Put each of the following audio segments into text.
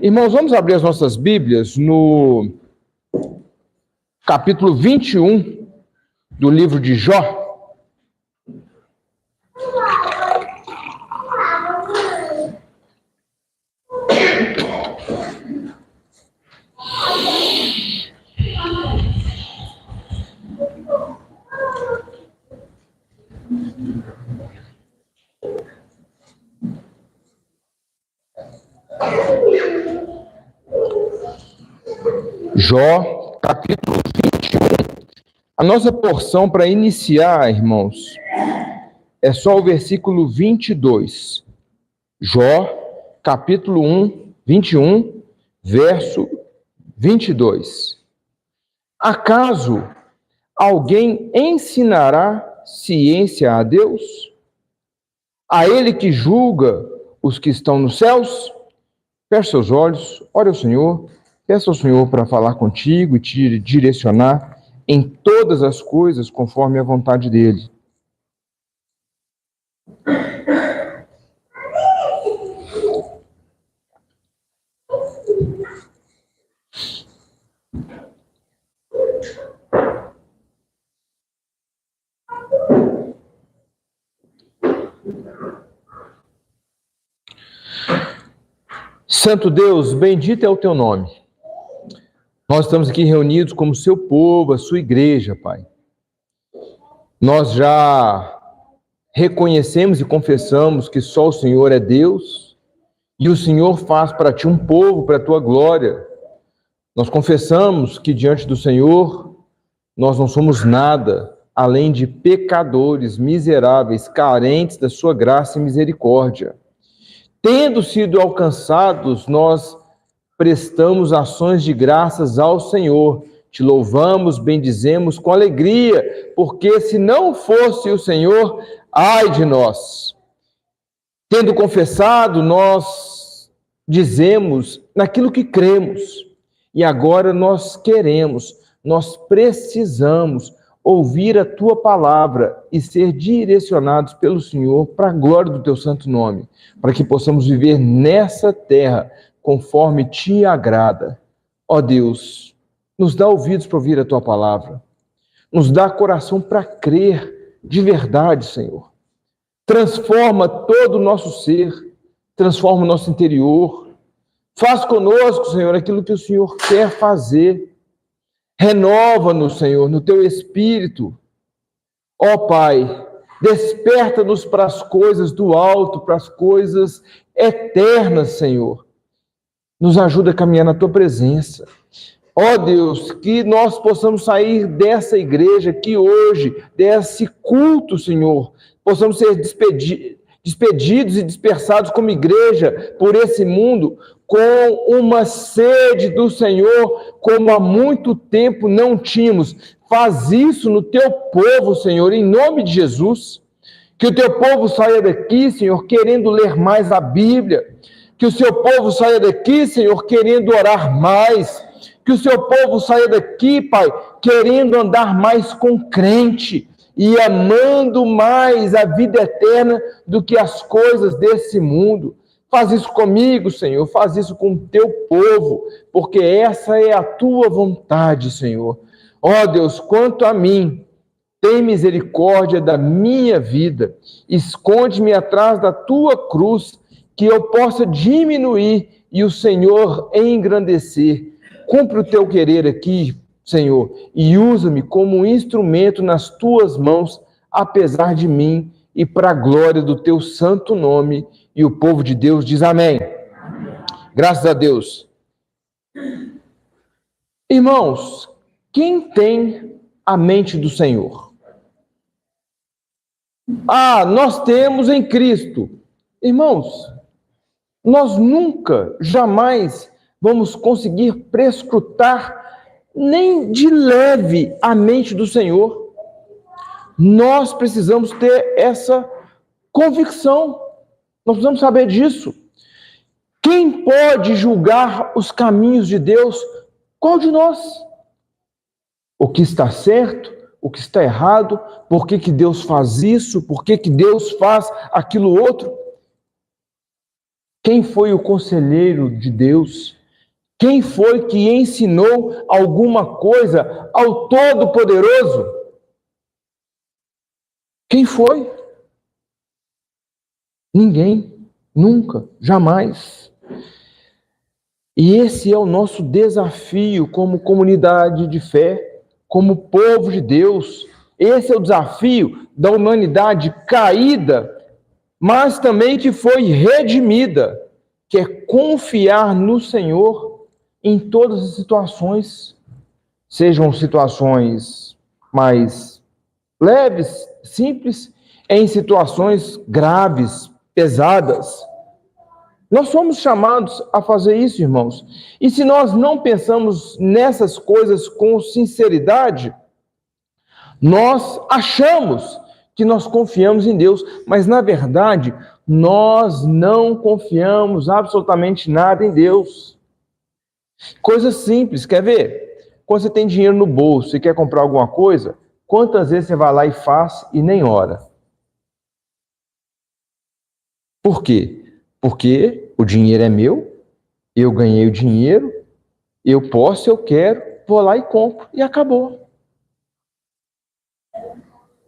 Irmãos, vamos abrir as nossas Bíblias no capítulo 21 do livro de Jó. Jó, capítulo 21. A nossa porção para iniciar, irmãos, é só o versículo 22. Jó, capítulo 21, verso 22. Acaso alguém ensinará ciência a Deus? A ele que julga os que estão nos céus? Feche seus olhos, ore ao Senhor, peça ao Senhor para falar contigo e te direcionar em todas as coisas conforme a vontade dele. Santo Deus, bendito é o teu nome. Nós estamos aqui reunidos como seu povo, a sua igreja, Pai. Nós já reconhecemos e confessamos que só o Senhor é Deus e o Senhor faz para ti um povo, para a tua glória. Nós confessamos que diante do Senhor nós não somos nada além de pecadores, miseráveis, carentes da sua graça e misericórdia. Tendo sido alcançados, nós prestamos ações de graças ao Senhor. Te louvamos, bendizemos com alegria, porque se não fosse o Senhor, ai de nós. Tendo confessado, nós dizemos naquilo que cremos. E agora nós queremos, nós precisamos ouvir a tua palavra e ser direcionados pelo Senhor para a glória do teu santo nome, para que possamos viver nessa terra conforme te agrada. Ó Deus, nos dá ouvidos para ouvir a tua palavra, nos dá coração para crer de verdade, Senhor. Transforma todo o nosso ser, transforma o nosso interior, faz conosco, Senhor, aquilo que o Senhor quer fazer. Renova-nos, Senhor, no teu Espírito. Ó Pai, desperta-nos para as coisas do alto, para as coisas eternas, Senhor. Nos ajuda a caminhar na tua presença. Ó Deus, que nós possamos sair dessa igreja aqui hoje, desse culto, Senhor, possamos ser despedidos e dispersados como igreja por esse mundo, com uma sede do Senhor, como há muito tempo não tínhamos. Faz isso no teu povo, Senhor, em nome de Jesus. Que o teu povo saia daqui, Senhor, querendo ler mais a Bíblia. Que o seu povo saia daqui, Senhor, querendo orar mais. Que o seu povo saia daqui, Pai, querendo andar mais com crente e amando mais a vida eterna do que as coisas desse mundo. Faz isso comigo, Senhor, faz isso com o teu povo, porque essa é a tua vontade, Senhor. Ó Deus, quanto a mim, tem misericórdia da minha vida, esconde-me atrás da tua cruz, que eu possa diminuir e o Senhor engrandecer. Cumpre o teu querer aqui, Senhor, e usa-me como um instrumento nas tuas mãos, apesar de mim, e para a glória do teu santo nome. E o povo de Deus diz amém. Graças a Deus. Irmãos, quem tem a mente do Senhor? Nós temos em Cristo. Irmãos, nós nunca, jamais vamos conseguir prescrutar nem de leve a mente do Senhor. Nós precisamos ter essa convicção. Nós precisamos saber disso. Quem pode julgar os caminhos de Deus? Qual de nós? O que está certo? O que está errado? Por que Deus faz isso? Por que Deus faz aquilo outro? Quem foi o conselheiro de Deus? Quem foi que ensinou alguma coisa ao Todo-Poderoso? Quem foi? Ninguém, nunca, jamais. E esse é o nosso desafio como comunidade de fé, como povo de Deus. Esse é o desafio da humanidade caída, mas também que foi redimida, que é confiar no Senhor em todas as situações, sejam situações mais leves, simples, em situações graves, pesadas. Nós somos chamados a fazer isso, irmãos. E se nós não pensamos nessas coisas com sinceridade, nós achamos que nós confiamos em Deus, mas na verdade, nós não confiamos absolutamente nada em Deus. Coisa simples, quer ver? Quando você tem dinheiro no bolso e quer comprar alguma coisa, quantas vezes você vai lá e faz e nem ora? Por quê? Porque o dinheiro é meu, eu ganhei o dinheiro, eu posso, eu quero, vou lá e compro, e acabou.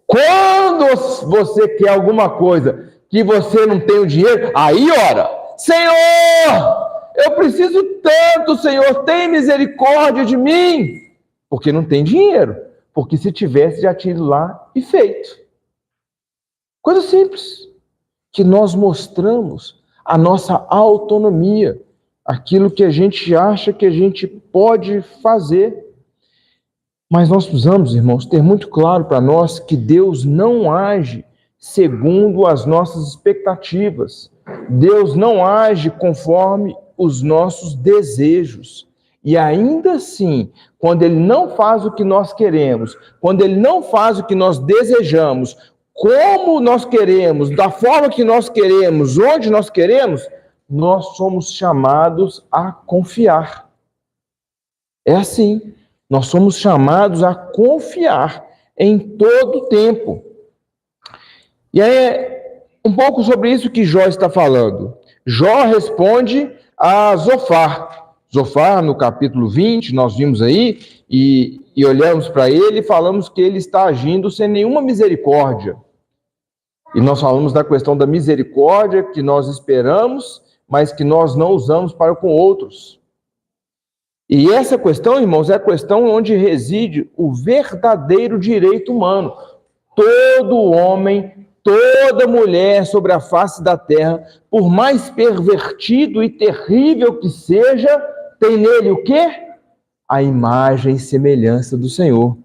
Quando você quer alguma coisa que você não tem o dinheiro, aí ora, Senhor, eu preciso tanto, Senhor, tem misericórdia de mim, porque não tem dinheiro, porque se tivesse já tinha ido lá e feito. Coisa simples, que nós mostramos a nossa autonomia, aquilo que a gente acha que a gente pode fazer. Mas nós precisamos, irmãos, ter muito claro para nós que Deus não age segundo as nossas expectativas. Deus não age conforme os nossos desejos. E ainda assim, quando Ele não faz o que nós queremos, quando Ele não faz o que nós desejamos, como nós queremos, da forma que nós queremos, onde nós queremos, nós somos chamados a confiar. É assim. Nós somos chamados a confiar em todo o tempo. E aí é um pouco sobre isso que Jó está falando. Jó responde a Zofar. Zofar, no capítulo 20, nós vimos aí, e olhamos para ele e falamos que ele está agindo sem nenhuma misericórdia. E nós falamos da questão da misericórdia que nós esperamos, mas que nós não usamos para com outros. E essa questão, irmãos, é a questão onde reside o verdadeiro direito humano. Todo homem, toda mulher sobre a face da terra, por mais pervertido e terrível que seja, tem nele o quê? A imagem e semelhança do Senhor.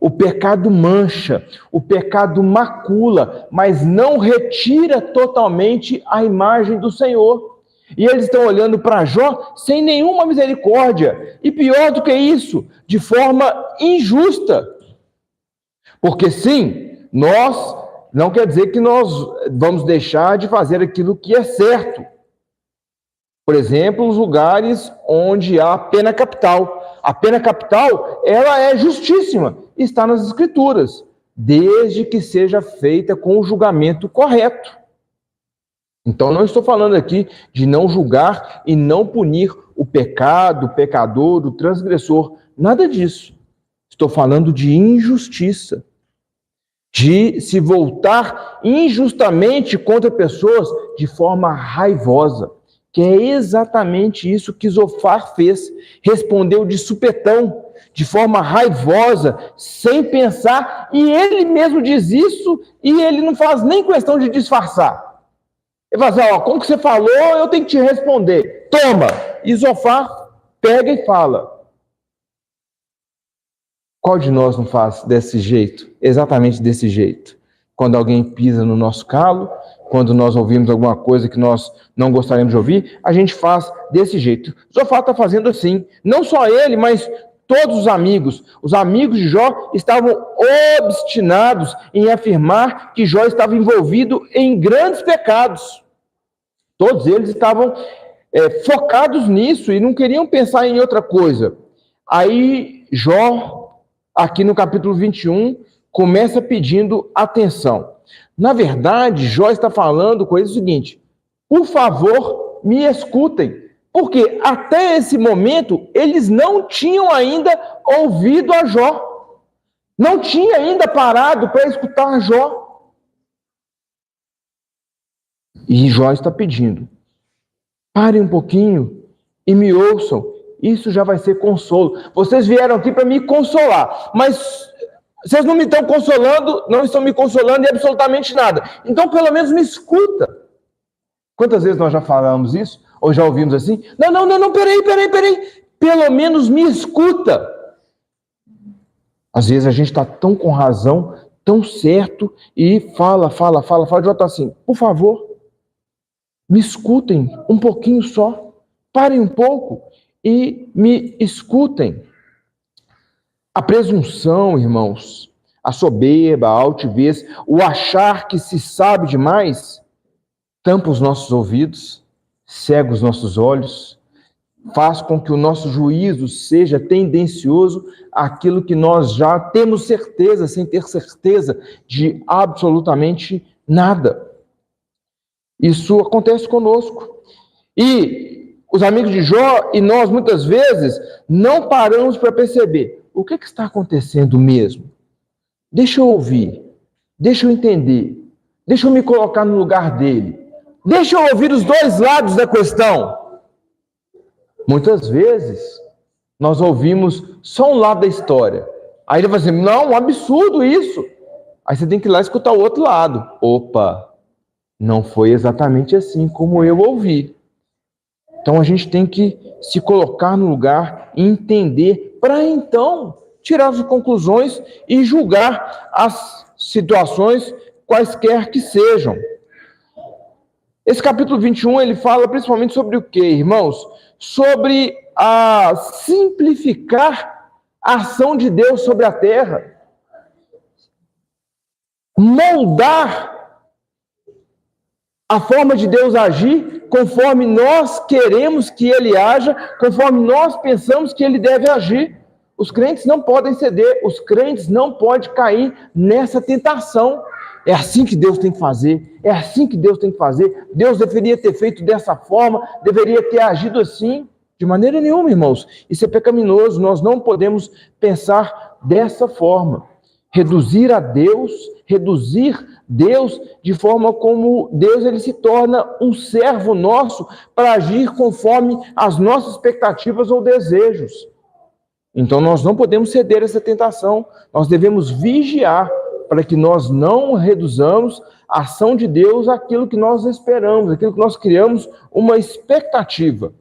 O pecado mancha, o pecado macula, mas não retira totalmente a imagem do Senhor. E eles estão olhando para Jó sem nenhuma misericórdia. E pior do que isso, de forma injusta. Porque sim, nós, não quer dizer que nós vamos deixar de fazer aquilo que é certo. Por exemplo, os lugares onde há pena capital. A pena capital, ela é justíssima, está nas Escrituras, desde que seja feita com o julgamento correto. Então, não estou falando aqui de não julgar e não punir o pecado, o pecador, o transgressor. Nada disso. Estou falando de injustiça. De se voltar injustamente contra pessoas de forma raivosa. Que é exatamente isso que Zofar fez. Respondeu de supetão, de forma raivosa, sem pensar. E ele mesmo diz isso e ele não faz nem questão de disfarçar. Ele fala assim, como que você falou, eu tenho que te responder. Toma! E Zofar pega e fala. Qual de nós não faz desse jeito? Exatamente desse jeito. Quando alguém pisa no nosso calo, quando nós ouvimos alguma coisa que nós não gostaríamos de ouvir, a gente faz desse jeito. Zofar está fazendo assim. Não só ele, mas todos os amigos. Os amigos de Jó estavam obstinados em afirmar que Jó estava envolvido em grandes pecados. Todos eles estavam focados nisso e não queriam pensar em outra coisa. Aí Jó, aqui no capítulo 21, começa pedindo atenção. Na verdade, Jó está falando com ele o seguinte: por favor, me escutem. Porque até esse momento, eles não tinham ainda ouvido a Jó. Não tinha ainda parado para escutar Jó. E Jó está pedindo: parem um pouquinho e me ouçam. Isso já vai ser consolo. Vocês vieram aqui para me consolar, mas vocês não me estão consolando, não estão me consolando em absolutamente nada. Então, pelo menos me escuta. Quantas vezes nós já falamos isso? Ou já ouvimos assim? Não, peraí. Pelo menos me escuta. Às vezes a gente está tão com razão, tão certo, e fala. Já está assim: por favor, me escutem um pouquinho só. Parem um pouco e me escutem. A presunção, irmãos, a soberba, a altivez, o achar que se sabe demais, tampa os nossos ouvidos, cega os nossos olhos, faz com que o nosso juízo seja tendencioso àquilo que nós já temos certeza, sem ter certeza de absolutamente nada. Isso acontece conosco. E os amigos de Jó e nós, muitas vezes, não paramos para perceber o que está acontecendo mesmo. Deixa eu ouvir, deixa eu entender, deixa eu me colocar no lugar dele, deixa eu ouvir os dois lados da questão. Muitas vezes, nós ouvimos só um lado da história. Aí ele vai dizer: não, um absurdo isso. Aí você tem que ir lá escutar o outro lado. Opa, não foi exatamente assim como eu ouvi. Então a gente tem que se colocar no lugar e entender, para então tirar as conclusões e julgar as situações quaisquer que sejam. Esse capítulo 21, ele fala principalmente sobre o quê, irmãos? Sobre a simplificar a ação de Deus sobre a terra. Moldar a forma de Deus agir conforme nós queremos que Ele haja, conforme nós pensamos que Ele deve agir. Os crentes não podem ceder, os crentes não podem cair nessa tentação. É assim que Deus tem que fazer, é assim que Deus tem que fazer. Deus deveria ter feito dessa forma, deveria ter agido assim. De maneira nenhuma, irmãos. Isso é pecaminoso, nós não podemos pensar dessa forma. Reduzir Deus de forma como Deus ele se torna um servo nosso para agir conforme as nossas expectativas ou desejos. Então nós não podemos ceder a essa tentação, nós devemos vigiar para que nós não reduzamos a ação de Deus àquilo que nós esperamos, aquilo que nós criamos uma expectativa.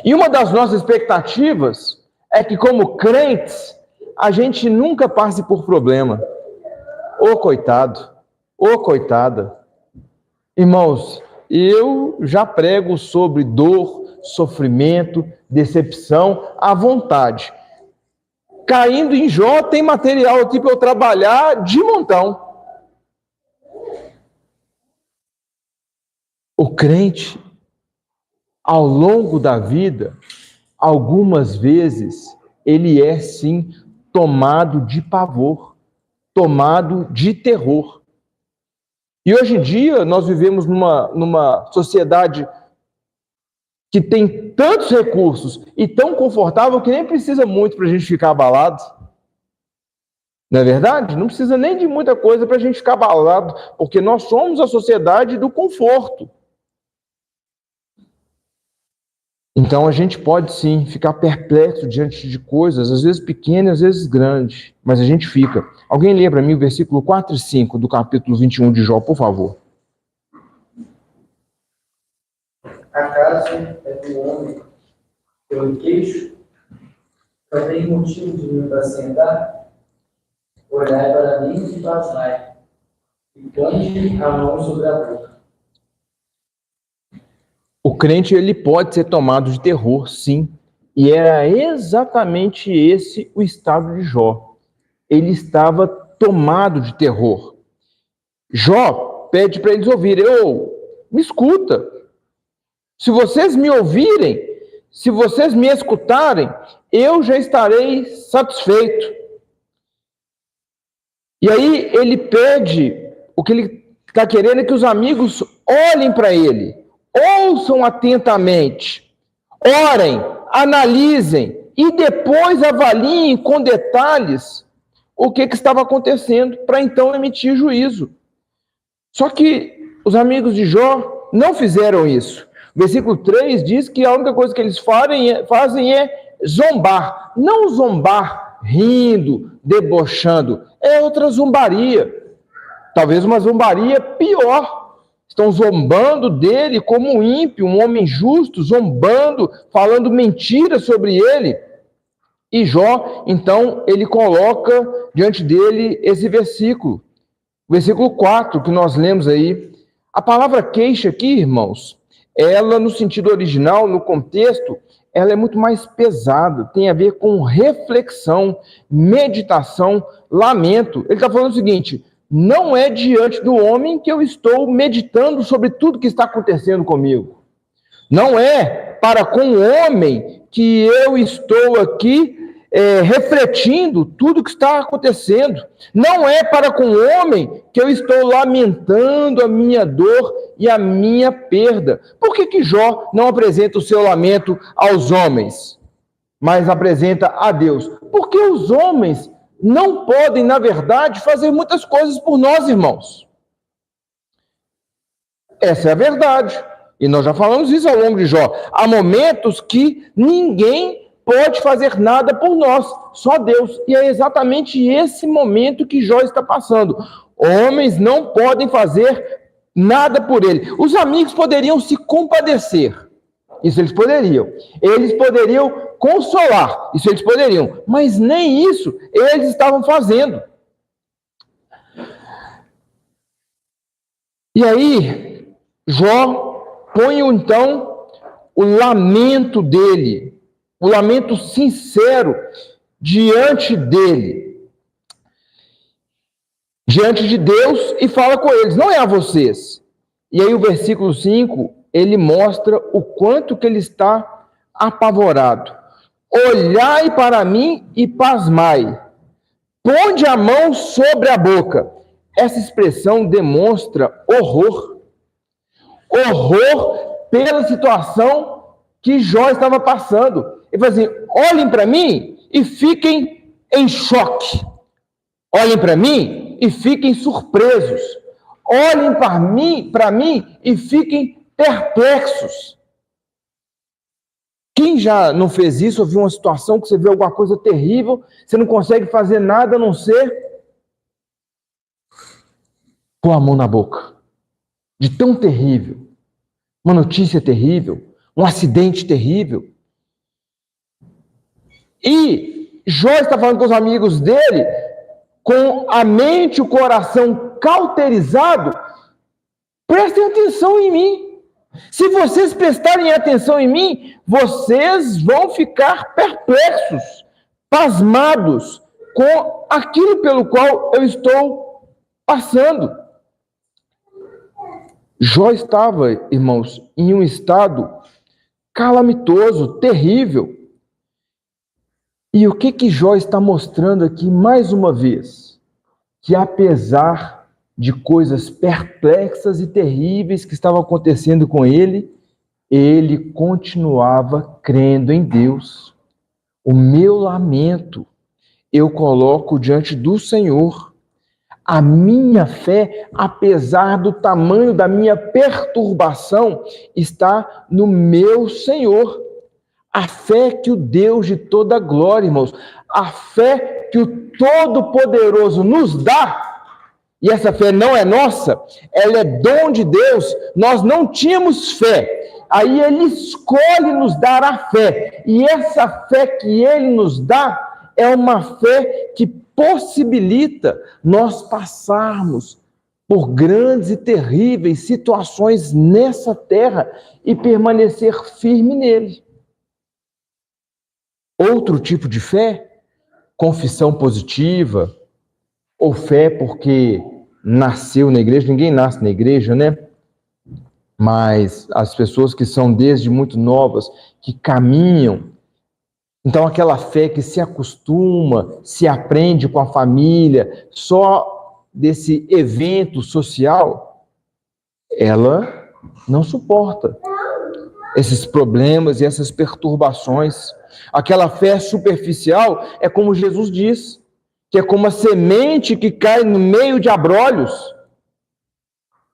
E uma das nossas expectativas é que, como crentes, a gente nunca passe por problema. Ô coitado, ô coitada. Irmãos, eu já prego sobre dor, sofrimento, decepção à vontade. Caindo em Jó, tem material aqui para eu trabalhar de montão. O crente, ao longo da vida, algumas vezes, ele é sim tomado de pavor, tomado de terror. E hoje em dia, nós vivemos numa sociedade que tem tantos recursos e tão confortável que nem precisa muito para a gente ficar abalado. Não é verdade? Não precisa nem de muita coisa para a gente ficar abalado, porque nós somos a sociedade do conforto. Então a gente pode sim ficar perplexo diante de coisas, às vezes pequenas, às vezes grandes, mas a gente fica. Alguém lê para mim o versículo 4 e 5 do capítulo 21 de Jó, por favor. Acaso é do homem pelo queixo? Eu tenho motivo de me apacentar? Olhai para mim e pasmai, e põe a mão sobre a boca. O crente, ele pode ser tomado de terror, sim. E era exatamente esse o estado de Jó. Ele estava tomado de terror. Jó pede para eles ouvirem: me escuta. Se vocês me ouvirem, se vocês me escutarem, eu já estarei satisfeito. E aí ele pede, o que ele está querendo é que os amigos olhem para ele. ouçam atentamente, orem, analisem e depois avaliem com detalhes o que estava acontecendo para então emitir juízo. Só que os amigos de Jó não fizeram isso. O versículo 3 diz que a única coisa que eles fazem é zombar. Não zombar rindo, debochando. É outra zombaria. Talvez uma zombaria pior. Estão zombando dele como um ímpio, um homem justo, zombando, falando mentiras sobre ele. E Jó, então, ele coloca diante dele esse versículo. O versículo 4, que nós lemos aí. A palavra queixa aqui, irmãos, ela, no sentido original, no contexto, ela é muito mais pesada, tem a ver com reflexão, meditação, lamento. Ele está falando o seguinte: não é diante do homem que eu estou meditando sobre tudo que está acontecendo comigo. Não é para com o homem que eu estou aqui refletindo tudo que está acontecendo. Não é para com o homem que eu estou lamentando a minha dor e a minha perda. Por que Jó não apresenta o seu lamento aos homens, mas apresenta a Deus? Porque os homens não podem, na verdade, fazer muitas coisas por nós, irmãos. Essa é a verdade. E nós já falamos isso ao longo de Jó. Há momentos que ninguém pode fazer nada por nós, só Deus. E é exatamente esse momento que Jó está passando. Homens não podem fazer nada por ele. Os amigos poderiam se compadecer. Isso eles poderiam. Eles poderiam consolar. Isso eles poderiam. Mas nem isso eles estavam fazendo. E aí, Jó põe então o lamento dele, o lamento sincero diante dele, diante de Deus, e fala com eles: não é a vocês. E aí o versículo 5, ele mostra o quanto que ele está apavorado. Olhai para mim e pasmai, ponde a mão sobre a boca. Essa expressão demonstra horror. Horror pela situação que Jó estava passando. Ele falou assim: olhem para mim e fiquem em choque. Olhem para mim e fiquem surpresos. Olhem para mim e fiquem perplexos. Quem já não fez isso, ou viu uma situação que você vê alguma coisa terrível, você não consegue fazer nada a não ser pôr a mão na boca. De tão terrível. Uma notícia terrível. Um acidente terrível. E Jó está falando com os amigos dele, com a mente e o coração cauterizado. Prestem atenção em mim. Se vocês prestarem atenção em mim, vocês vão ficar perplexos, pasmados com aquilo pelo qual eu estou passando. Jó estava, irmãos, em um estado calamitoso, terrível. E o que Jó está mostrando aqui mais uma vez? Que apesar de coisas perplexas e terríveis que estavam acontecendo com ele, ele continuava crendo em Deus. O meu lamento eu coloco diante do Senhor. A minha fé, apesar do tamanho da minha perturbação, está no meu Senhor. A fé que o Deus de toda glória, irmãos, a fé que o Todo-Poderoso nos dá, e essa fé não é nossa, ela é dom de Deus. Nós não tínhamos fé, aí Ele escolhe nos dar a fé, e essa fé que Ele nos dá é uma fé que possibilita nós passarmos por grandes e terríveis situações nessa terra e permanecer firme nele. Outro tipo de fé, confissão positiva, ou fé porque nasceu na igreja. Ninguém nasce na igreja, né? Mas as pessoas que são desde muito novas, que caminham, então aquela fé que se acostuma, se aprende com a família, só desse evento social, ela não suporta esses problemas e essas perturbações. Aquela fé superficial é como Jesus diz, que é como a semente que cai no meio de abrolhos,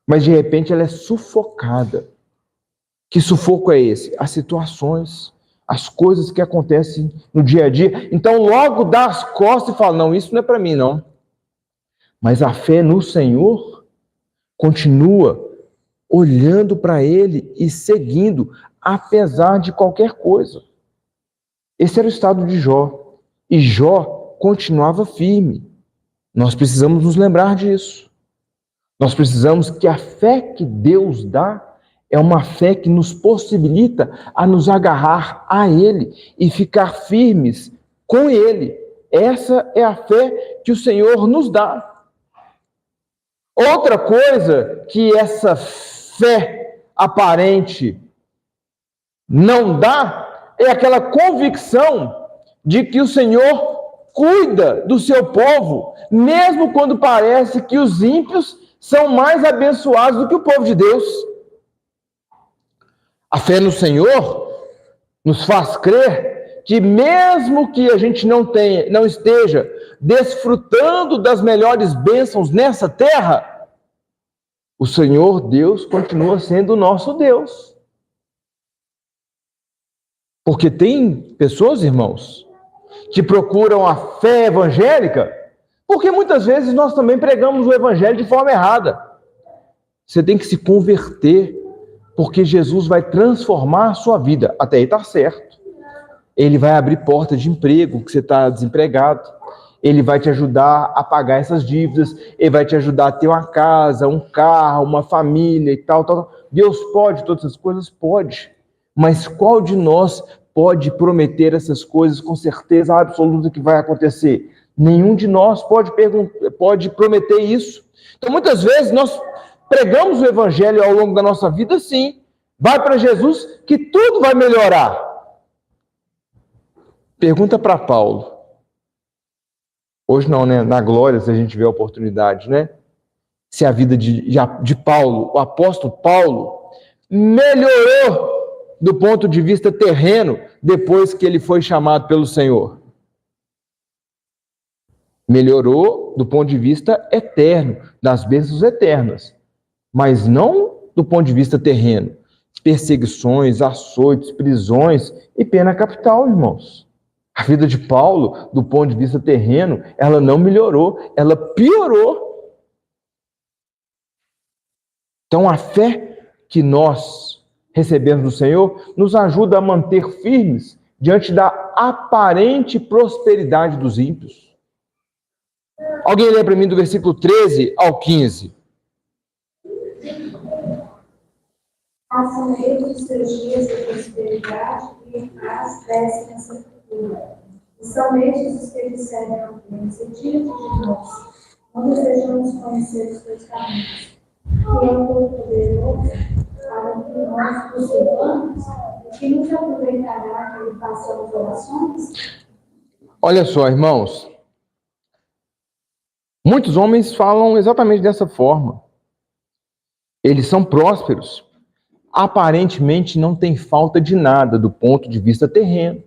mas de repente ela é sufocada. Que sufoco é esse? As situações, as coisas que acontecem no dia a dia. Então logo dá as costas e fala, não, isso não é para mim não. Mas a fé no Senhor continua olhando para Ele e seguindo, apesar de qualquer coisa. Esse era o estado de Jó. E Jó continuava firme. Nós precisamos nos lembrar disso. Nós precisamos que a fé que Deus dá é uma fé que nos possibilita a nos agarrar a Ele e ficar firmes com Ele. Essa é a fé que o Senhor nos dá. Outra coisa que essa fé aparente não dá é aquela convicção de que o Senhor cuida do seu povo, mesmo quando parece que os ímpios são mais abençoados do que o povo de Deus. A fé no Senhor nos faz crer que mesmo que a gente não esteja desfrutando das melhores bênçãos nessa terra, o Senhor Deus continua sendo o nosso Deus. Porque tem pessoas, irmãos, que procuram a fé evangélica, porque muitas vezes nós também pregamos o evangelho de forma errada. Você tem que se converter, porque Jesus vai transformar a sua vida. Até aí está certo. Ele vai abrir porta de emprego, que você está desempregado. Ele vai te ajudar a pagar essas dívidas. Ele vai te ajudar a ter uma casa, um carro, uma família e tal. Deus pode todas essas coisas? Pode. Mas qual de nós pode prometer essas coisas com certeza absoluta que vai acontecer? Nenhum de nós pode prometer isso. Então, muitas vezes, nós pregamos o evangelho ao longo da nossa vida, sim. Vai para Jesus que tudo vai melhorar. Pergunta para Paulo. Hoje não, né? Na glória, se a gente vê a oportunidade, né? Se a vida de Paulo, o apóstolo Paulo, melhorou do ponto de vista terreno depois que ele foi chamado pelo Senhor. Melhorou do ponto de vista eterno, das bênçãos eternas, mas não do ponto de vista terreno. Perseguições, açoites, prisões e pena capital, irmãos. A vida de Paulo, do ponto de vista terreno, ela não melhorou, ela piorou. Então, a fé que nós recebemos do Senhor nos ajuda a manter firmes diante da aparente prosperidade dos ímpios. Alguém lê para mim do versículo 13 ao 15. Façam eles os seus dias de prosperidade e em paz descem a sepultura. E são estes os que disseram ao Deus, e diante de nós, não desejamos conhecer os teus caminhos, que é o Todo-Poderoso, para que nós nos servamos, e que nos aproveitará que ele façamos orações? Olha só, irmãos, muitos homens falam exatamente dessa forma. Eles são prósperos. Aparentemente não tem falta de nada do ponto de vista terreno.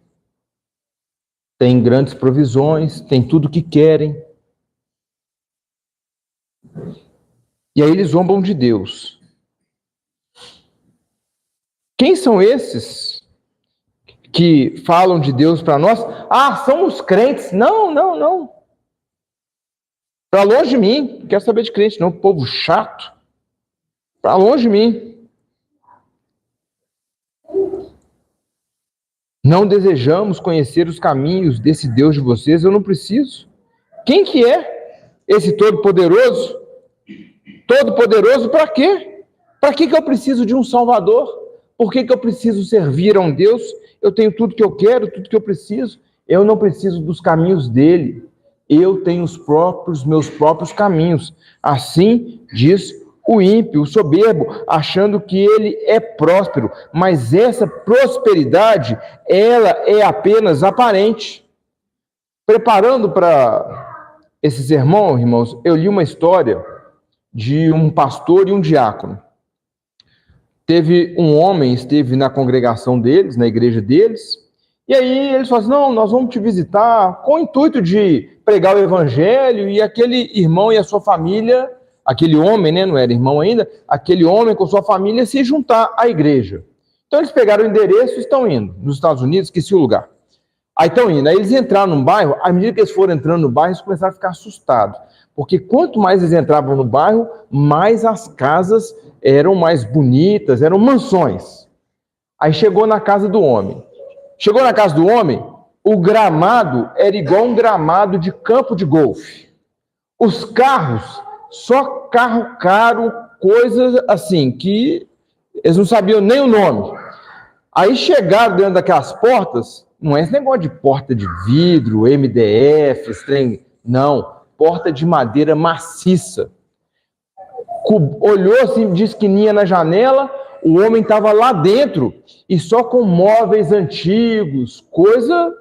Tem grandes provisões, tem tudo que querem. E aí eles zombam de Deus. Quem são esses que falam de Deus para nós? Ah, são os crentes. Não. Para longe de mim. Não quero saber de crente, não. Povo chato. Para longe de mim. Não desejamos conhecer os caminhos desse Deus de vocês, eu não preciso. Quem que é esse Todo-Poderoso? Todo-Poderoso para quê? Para que eu preciso de um Salvador? Por que eu preciso servir a um Deus? Eu tenho tudo que eu quero, tudo que eu preciso. Eu não preciso dos caminhos dele. Eu tenho meus próprios caminhos. Assim diz o ímpio, o soberbo, achando que ele é próspero, mas essa prosperidade, ela é apenas aparente. Preparando para esse sermão, irmãos, eu li uma história de um pastor e um diácono. teve um homem, esteve na congregação deles, na igreja deles, e aí eles falaram assim, não, nós vamos te visitar com o intuito de pregar o evangelho, e aquele irmão e a sua família, aquele homem, né, não era irmão ainda, aquele homem com sua família se juntar à igreja. Então eles pegaram o endereço e estão indo, nos Estados Unidos, esqueci o lugar. Aí estão indo, aí eles entraram num bairro, à medida que eles foram entrando no bairro, eles começaram a ficar assustados, porque quanto mais eles entravam no bairro, mais as casas eram mais bonitas, eram mansões. Aí chegou na casa do homem. Chegou na casa do homem, o gramado era igual um gramado de campo de golfe. Os carros, só carro caro, coisas assim, que eles não sabiam nem o nome. Aí chegaram dentro daquelas portas, não é esse negócio de porta de vidro, MDF, esse trem, não, porta de madeira maciça. Olhou assim de esquininha na janela, o homem estava lá dentro e só com móveis antigos, coisa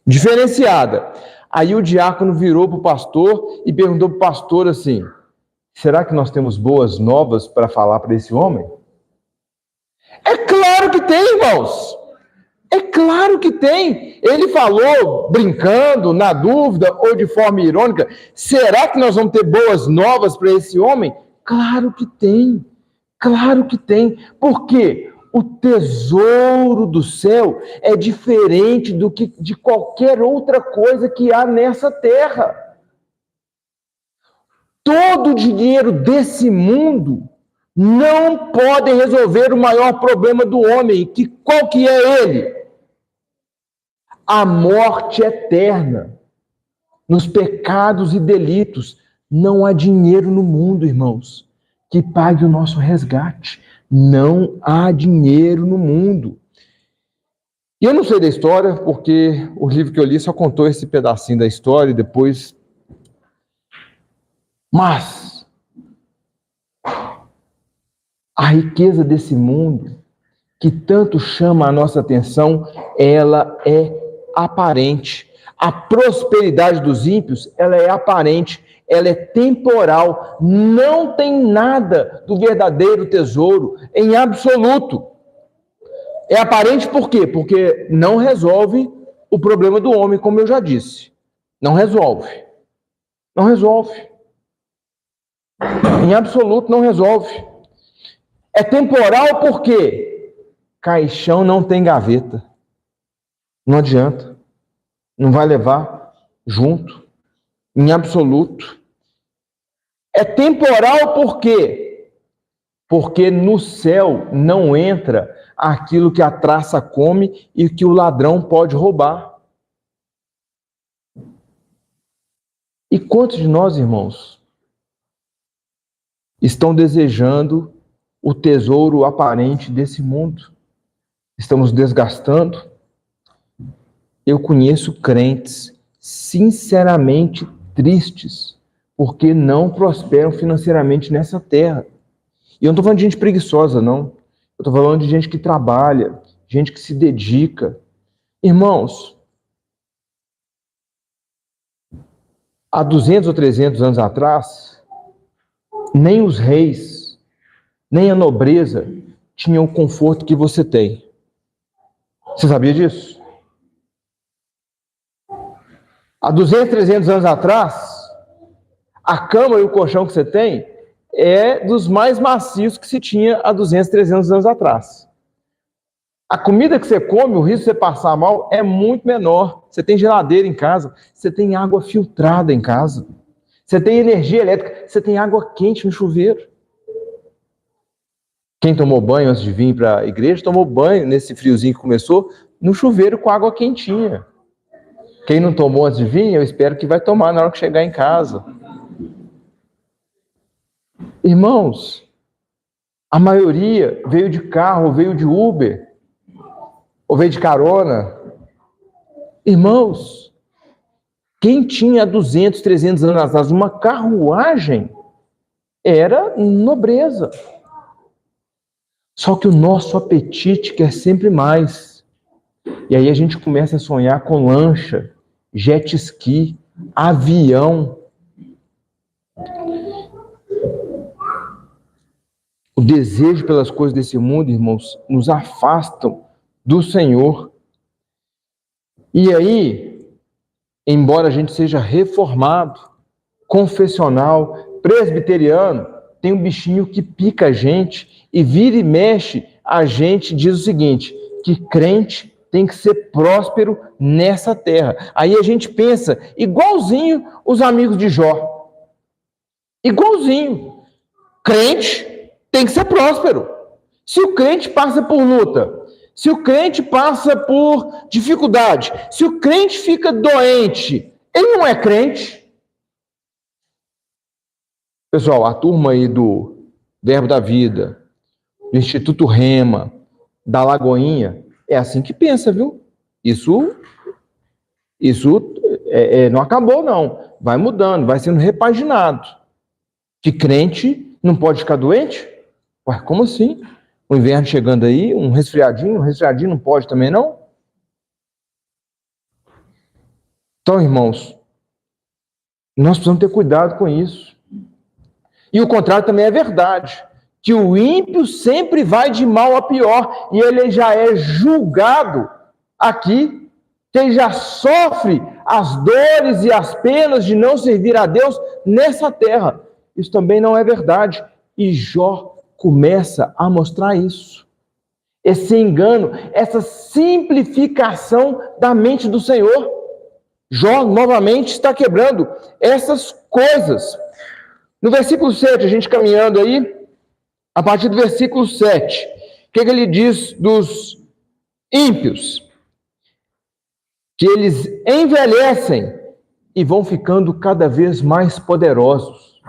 diferenciada. Aí o diácono virou para o pastor e perguntou para o pastor assim, será que nós temos boas novas para falar para esse homem? É claro que tem, irmãos. É claro que tem. Ele falou, brincando, na dúvida ou de forma irônica, será que nós vamos ter boas novas para esse homem? Claro que tem. Claro que tem. Por quê? O tesouro do céu é diferente do que de qualquer outra coisa que há nessa terra. Todo o dinheiro desse mundo não pode resolver o maior problema do homem. Qual que é ele? A morte eterna. Nos pecados e delitos. Não há dinheiro no mundo, irmãos, que pague o nosso resgate. Não há dinheiro no mundo. E eu não sei da história, porque o livro que eu li só contou esse pedacinho da história e depois... Mas a riqueza desse mundo, que tanto chama a nossa atenção, ela é aparente. A prosperidade dos ímpios, ela é aparente, ela é temporal, não tem nada do verdadeiro tesouro em absoluto. É aparente por quê? Porque não resolve o problema do homem, como eu já disse. Não resolve. Não resolve. Em absoluto não resolve. É temporal por quê? Caixão não tem gaveta. Não adianta. Não vai levar junto. Em absoluto. É temporal por quê? Porque no céu não entra aquilo que a traça come e que o ladrão pode roubar. E quantos de nós, irmãos, estão desejando o tesouro aparente desse mundo? Estamos desgastando? Eu conheço crentes sinceramente tristes porque não prosperam financeiramente nessa terra. E eu não estou falando de gente preguiçosa, não. Eu estou falando de gente que trabalha, gente que se dedica. Irmãos, há 200 ou 300 anos atrás, nem os reis, nem a nobreza tinham o conforto que você tem. Você sabia disso? Há 200, 300 anos atrás, a cama e o colchão que você tem é dos mais macios que se tinha há 200, 300 anos atrás. A comida que você come, o risco de você passar mal é muito menor. Você tem geladeira em casa, você tem água filtrada em casa, você tem energia elétrica, você tem água quente no chuveiro. Quem tomou banho antes de vir para a igreja, tomou banho nesse friozinho que começou, no chuveiro com água quentinha. Quem não tomou antes de vir, eu espero que vai tomar na hora que chegar em casa. Irmãos, a maioria veio de carro, veio de Uber, ou veio de carona. Irmãos, quem tinha 200, 300 anos atrás uma carruagem era nobreza. Só que o nosso apetite quer sempre mais. E aí a gente começa a sonhar com lancha, jet ski, avião. o desejo pelas coisas desse mundo, irmãos, nos afastam do Senhor. E aí, embora a gente seja reformado, confessional, presbiteriano, tem um bichinho que pica a gente e vira e mexe, a gente diz o seguinte, que crente tem que ser próspero nessa terra. Aí a gente pensa igualzinho os amigos de Jó. Igualzinho. Crente tem que ser próspero. Se o crente passa por luta, se o crente passa por dificuldade, se o crente fica doente, ele não é crente. Pessoal, a turma aí do Verbo da Vida, do Instituto Rema, da Lagoinha, é assim que pensa, viu? Isso não acabou, não. Vai mudando, vai sendo repaginado. Que crente não pode ficar doente? Ué, como assim? O inverno chegando aí, um resfriadinho não pode também, não? Então, irmãos, nós precisamos ter cuidado com isso. E o contrário também é verdade, que o ímpio sempre vai de mal a pior, e ele já é julgado aqui, que ele já sofre as dores e as penas de não servir a Deus nessa terra. Isso também não é verdade. E Jó começa a mostrar isso. Esse engano, essa simplificação da mente do Senhor. Jó novamente está quebrando essas coisas. No versículo 7, a gente caminhando aí, a partir do versículo 7, o que ele diz dos ímpios? Que eles envelhecem e vão ficando cada vez mais poderosos.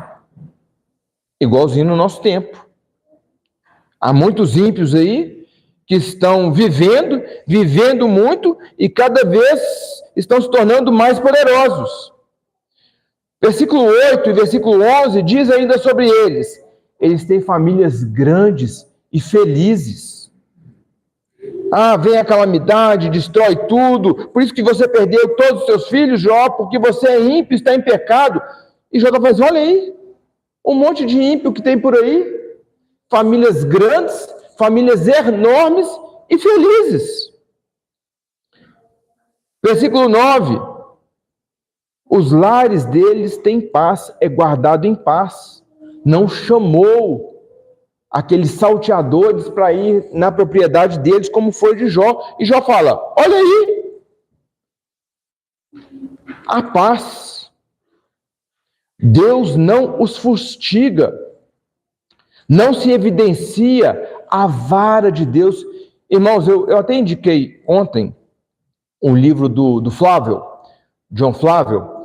Igualzinho no nosso tempo. Há muitos ímpios aí que estão vivendo muito e cada vez estão se tornando mais poderosos. Versículo 8 e versículo 11 diz ainda sobre eles. Eles têm famílias grandes e felizes. Ah, vem a calamidade, destrói tudo. Por isso que você perdeu todos os seus filhos, Jó, porque você é ímpio, está em pecado. E Jó está falando, olha aí, um monte de ímpio que tem por aí. Famílias grandes, famílias enormes e felizes. Versículo 9. Os lares deles têm paz, é guardado em paz. Não chamou aqueles salteadores para ir na propriedade deles, como foi de Jó. E Jó fala, olha aí, a paz. Deus não os fustiga. Não se evidencia a vara de Deus. Irmãos, eu até indiquei ontem um livro do Flávio, John Flávio.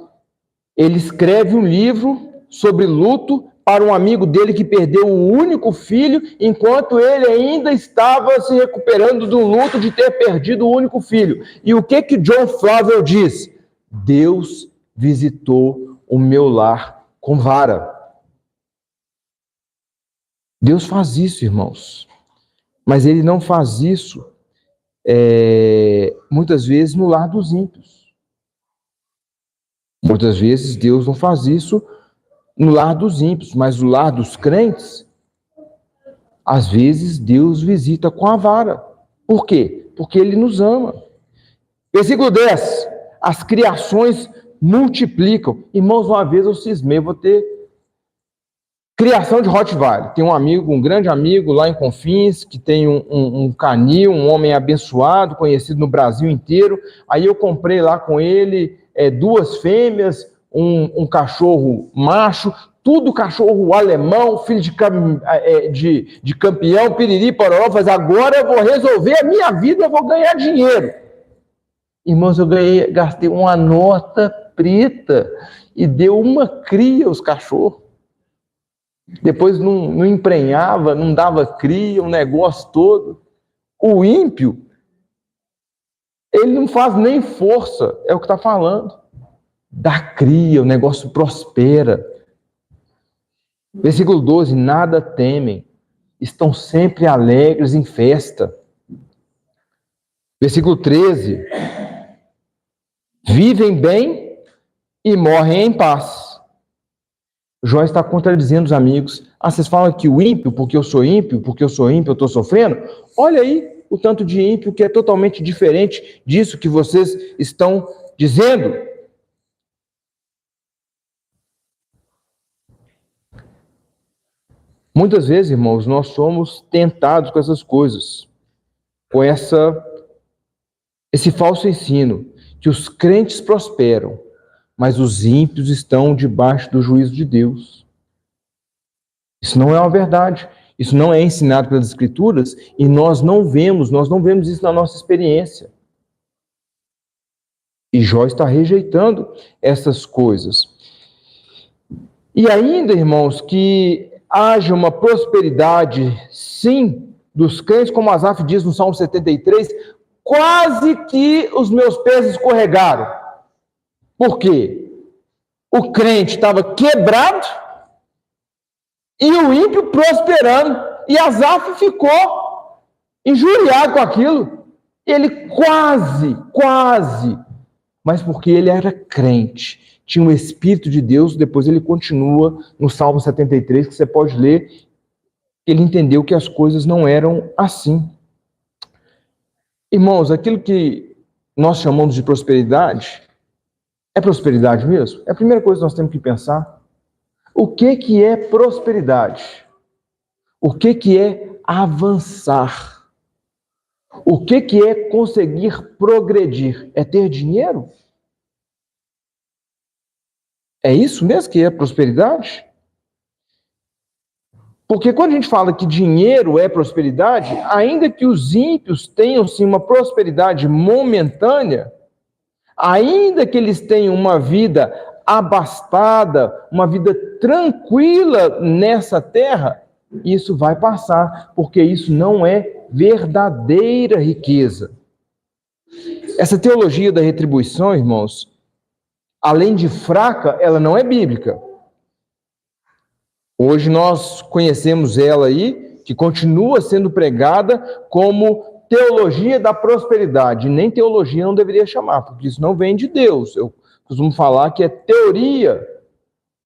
Ele escreve um livro sobre luto para um amigo dele que perdeu o único filho, enquanto ele ainda estava se recuperando do luto de ter perdido o único filho. E o que John Flávio diz? Deus visitou o meu lar com vara. Deus faz isso, irmãos. Mas ele não faz isso, muitas vezes, no lar dos ímpios. Muitas vezes Deus não faz isso no lar dos ímpios, mas no lar dos crentes, às vezes Deus visita com a vara. Por quê? Porque Ele nos ama. Versículo 10. As criações multiplicam. Irmãos, uma vez eu cismei, vou ter criação de Rottweiler. Tem um amigo, um grande amigo lá em Confins, que tem um canil, um homem abençoado, conhecido no Brasil inteiro. Aí eu comprei lá com ele 2 fêmeas, um cachorro macho, tudo cachorro alemão, filho de campeão, piriri, pororó, mas agora eu vou resolver a minha vida, eu vou ganhar dinheiro. Irmãos, eu gastei uma nota preta e deu uma cria aos cachorros. Depois não emprenhava, não dava cria, um negócio todo. O ímpio, ele não faz nem força, é o que está falando. Dá cria, o negócio prospera. Versículo 12, nada temem, estão sempre alegres em festa. Versículo 13, vivem bem e morrem em paz. Jó está contradizendo os amigos. Ah, vocês falam que o ímpio, porque eu sou ímpio, eu estou sofrendo? Olha aí o tanto de ímpio que é totalmente diferente disso que vocês estão dizendo. Muitas vezes, irmãos, nós somos tentados com essas coisas, com esse falso ensino, que os crentes prosperam, mas os ímpios estão debaixo do juízo de Deus. Isso não é uma verdade. Isso não é ensinado pelas Escrituras e nós não vemos isso na nossa experiência. E Jó está rejeitando essas coisas. E ainda, irmãos, que haja uma prosperidade, sim, dos crentes, como Asaf diz no Salmo 73, quase que os meus pés escorregaram. Por quê? O crente estava quebrado e o ímpio prosperando. E Asaf ficou injuriado com aquilo. Ele quase, mas porque ele era crente, tinha o Espírito de Deus. Depois ele continua no Salmo 73, que você pode ler. Ele entendeu que as coisas não eram assim. Irmãos, aquilo que nós chamamos de prosperidade, é prosperidade mesmo? É a primeira coisa que nós temos que pensar. O que é prosperidade? O que é avançar? O que é conseguir progredir? É ter dinheiro? É isso mesmo que é prosperidade? Porque quando a gente fala que dinheiro é prosperidade, ainda que os ímpios tenham sim uma prosperidade momentânea, ainda que eles tenham uma vida abastada, uma vida tranquila nessa terra, isso vai passar, porque isso não é verdadeira riqueza. Essa teologia da retribuição, irmãos, além de fraca, ela não é bíblica. Hoje nós conhecemos ela aí, que continua sendo pregada como teologia da prosperidade. Nem teologia não deveria chamar, porque isso não vem de Deus. Eu costumo falar que é teoria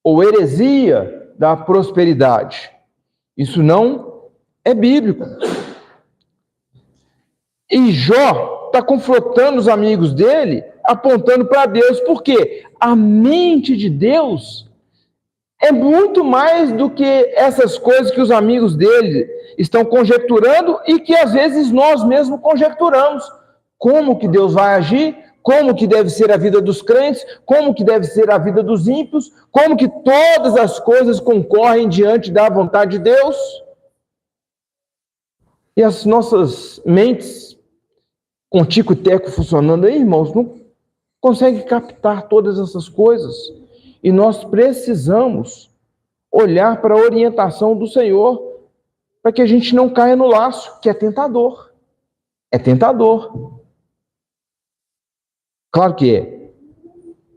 ou heresia da prosperidade. Isso não é bíblico. E Jó está confrontando os amigos dele, apontando para Deus, porque a mente de Deus é muito mais do que essas coisas que os amigos dele estão conjecturando e que às vezes nós mesmos conjecturamos. Como que Deus vai agir? Como que deve ser a vida dos crentes? Como que deve ser a vida dos ímpios? Como que todas as coisas concorrem diante da vontade de Deus? E as nossas mentes, com tico e teco funcionando aí, irmãos, não conseguem captar todas essas coisas. E nós precisamos olhar para a orientação do Senhor, para que a gente não caia no laço, que é tentador. É tentador. Claro que é.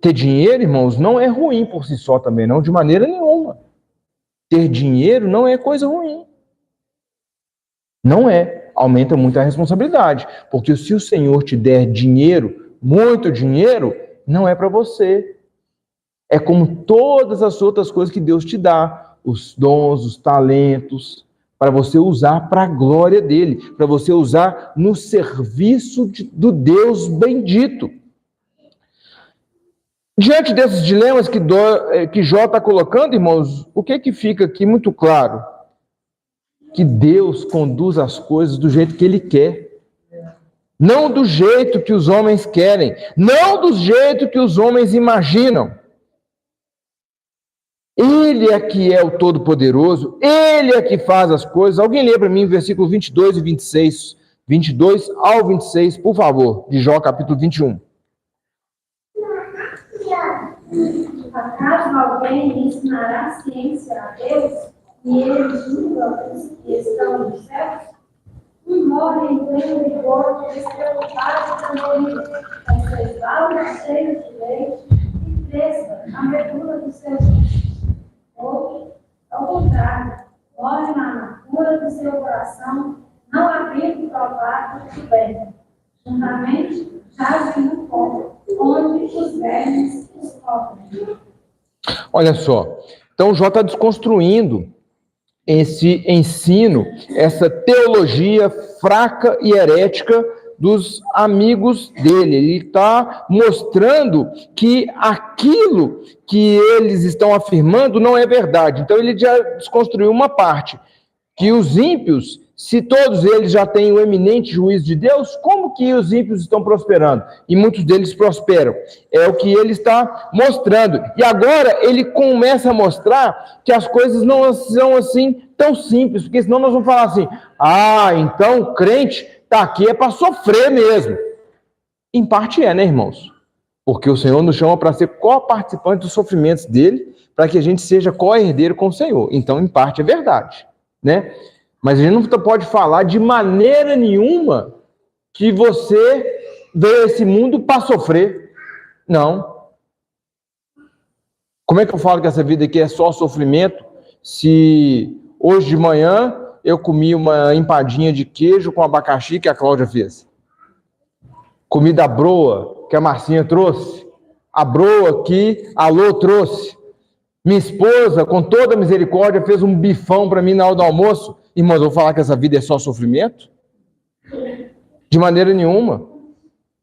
Ter dinheiro, irmãos, não é ruim por si só também, não, de maneira nenhuma. Ter dinheiro não é coisa ruim. Não é. Aumenta muito a responsabilidade. Porque se o Senhor te der dinheiro, muito dinheiro, não é para você. É como todas as outras coisas que Deus te dá, os dons, os talentos, para você usar para a glória dele, para você usar no serviço do Deus bendito. Diante desses dilemas que Jó está colocando, irmãos, o que fica aqui muito claro? Que Deus conduz as coisas do jeito que ele quer. Não do jeito que os homens querem, não do jeito que os homens imaginam. Ele é que é o Todo-Poderoso, Ele é que faz as coisas. Alguém lê para mim o versículo 22 e 26, 22 ao 26, por favor, de Jó, capítulo 21. Acaso alguém ensinará ciência a Deus e ele julga os que estão nos céus? Um morre em pleno vigor, despreocupado com ele, com seus lábios cheios de leite e fresca a medula dos seus ossos. Outro, ao contrário, morre na amargura do seu coração, não abrindo o provável do bem. Juntamente, jazem no fogo, onde os vermes os cobrem. Olha só, Então, Jó está desconstruindo esse ensino, essa teologia fraca e herética dos amigos dele. Ele está mostrando que aquilo que eles estão afirmando não é verdade. Então, ele já desconstruiu uma parte, que os ímpios, se todos eles já têm o eminente juízo de Deus, como que os ímpios estão prosperando? E muitos deles prosperam. É o que ele está mostrando. E agora ele começa a mostrar que as coisas não são assim tão simples, porque senão nós vamos falar assim, então o crente está aqui é para sofrer mesmo. Em parte é, né, irmãos? Porque o Senhor nos chama para ser co-participante dos sofrimentos dele, para que a gente seja co-herdeiro com o Senhor. Então, em parte é verdade, né? Mas a gente não pode falar de maneira nenhuma que você veio a esse mundo para sofrer. Não. Como é que eu falo que essa vida aqui é só sofrimento, se hoje de manhã eu comi uma empadinha de queijo com abacaxi que a Cláudia fez? Comi da broa que a Marcinha trouxe. A broa que a Lô trouxe. Minha esposa, com toda a misericórdia, fez um bifão para mim na hora do almoço. Irmãos, eu vou falar que essa vida é só sofrimento? De maneira nenhuma.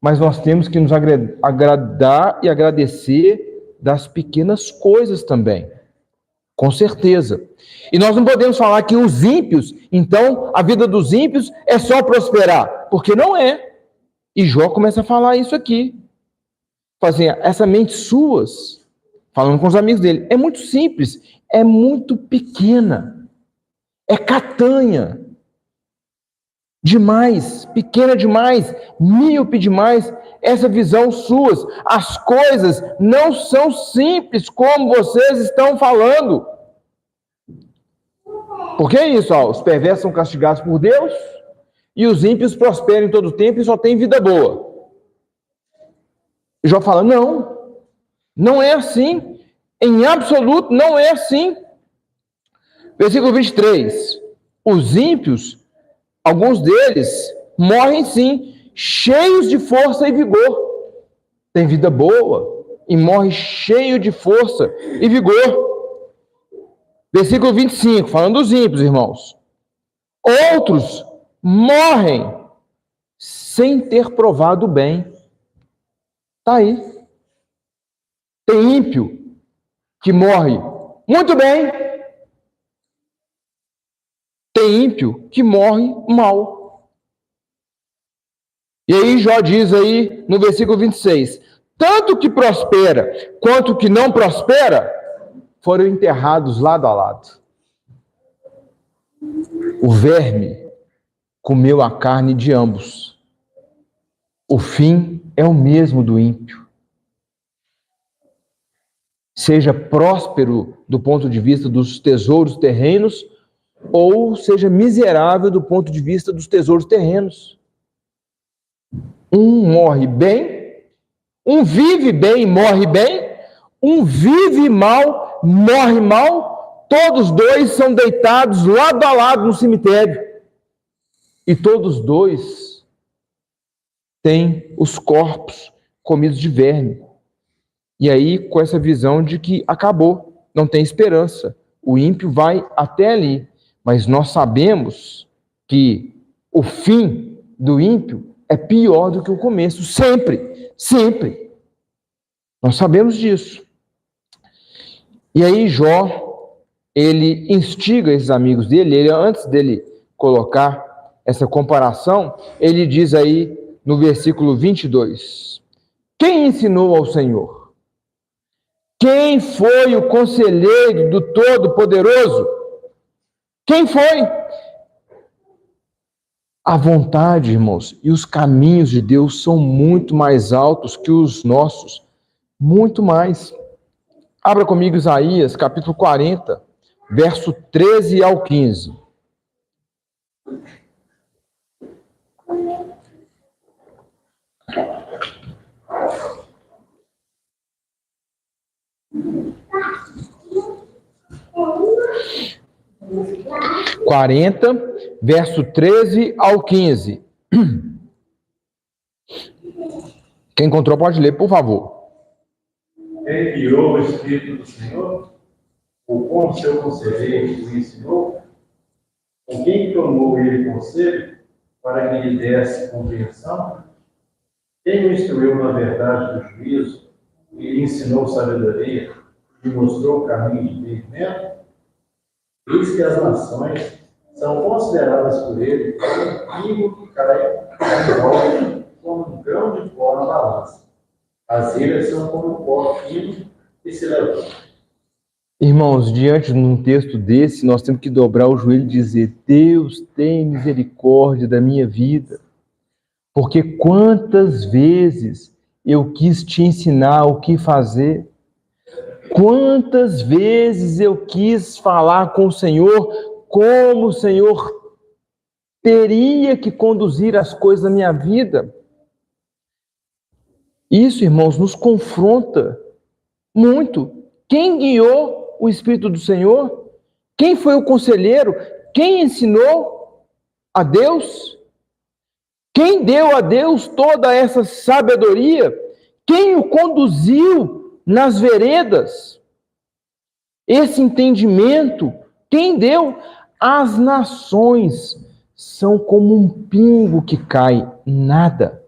Mas nós temos que nos agradar e agradecer das pequenas coisas também. Com certeza. E nós não podemos falar que os ímpios, então, a vida dos ímpios é só prosperar. Porque não é. E Jó começa a falar isso aqui. Fala assim, essa mente suas, falando com os amigos dele, é muito simples, é muito pequena, é catanha, demais, pequena demais, míope demais, essa visão suas. As coisas não são simples como vocês estão falando. Porque é isso, os perversos são castigados por Deus e os ímpios prosperam em todo o tempo e só têm vida boa. Jó fala, não é assim, em absoluto não é assim. Versículo 23, os ímpios, alguns deles morrem sim, cheios de força e vigor. Tem vida boa e morre cheio de força e vigor. Versículo 25, falando dos ímpios, irmãos. Outros morrem sem ter provado o bem. Está aí. Tem ímpio que morre muito bem. Tem ímpio que morre mal. E aí Jó diz aí no versículo 26, tanto que prospera quanto que não prospera foram enterrados lado a lado. O verme comeu a carne de ambos. O fim é o mesmo do ímpio. Seja próspero do ponto de vista dos tesouros terrenos, ou seja miserável do ponto de vista dos tesouros terrenos. Um morre bem, um vive bem e morre bem, um vive mal, morre mal, todos dois são deitados lado a lado no cemitério. E todos dois têm os corpos comidos de verme. E aí, com essa visão de que acabou, não tem esperança. O ímpio vai até ali. Mas nós sabemos que o fim do ímpio é pior do que o começo. Sempre, sempre. Nós sabemos disso. E aí Jó, ele instiga esses amigos dele, antes dele colocar essa comparação, ele diz aí no versículo 22, quem ensinou ao Senhor? Quem foi o conselheiro do Todo-Poderoso? Quem foi? A vontade, irmãos, e os caminhos de Deus são muito mais altos que os nossos. Muito mais. Abra comigo Isaías, capítulo 40, verso 13 ao 15. Verso 13 ao 15. Quem encontrou pode ler, por favor. Quem tirou o Espírito do Senhor? ou como seu conselheiro o ensinou? Com quem tomou ele conselho para que lhe desse compreensão? Quem o instruiu na verdade do juízo e lhe ensinou sabedoria e mostrou o caminho de entendimento? Eis que as nações são consideradas por ele como um pingo que cai em volta, como um grão de pó na balança. As ilhas são como um pó fino que se levanta. Irmãos, diante de um texto desse, nós temos que dobrar o joelho e dizer: Deus tem misericórdia da minha vida. Porque quantas vezes eu quis te ensinar o que fazer, quantas vezes eu quis falar com o Senhor como o Senhor teria que conduzir as coisas da minha vida. Isso, irmãos, nos confronta muito. Quem guiou o Espírito do Senhor? Quem foi o conselheiro? Quem ensinou a Deus? Quem deu a Deus toda essa sabedoria? Quem o conduziu nas veredas? Esse entendimento, quem deu? As nações são como um pingo que cai, nada.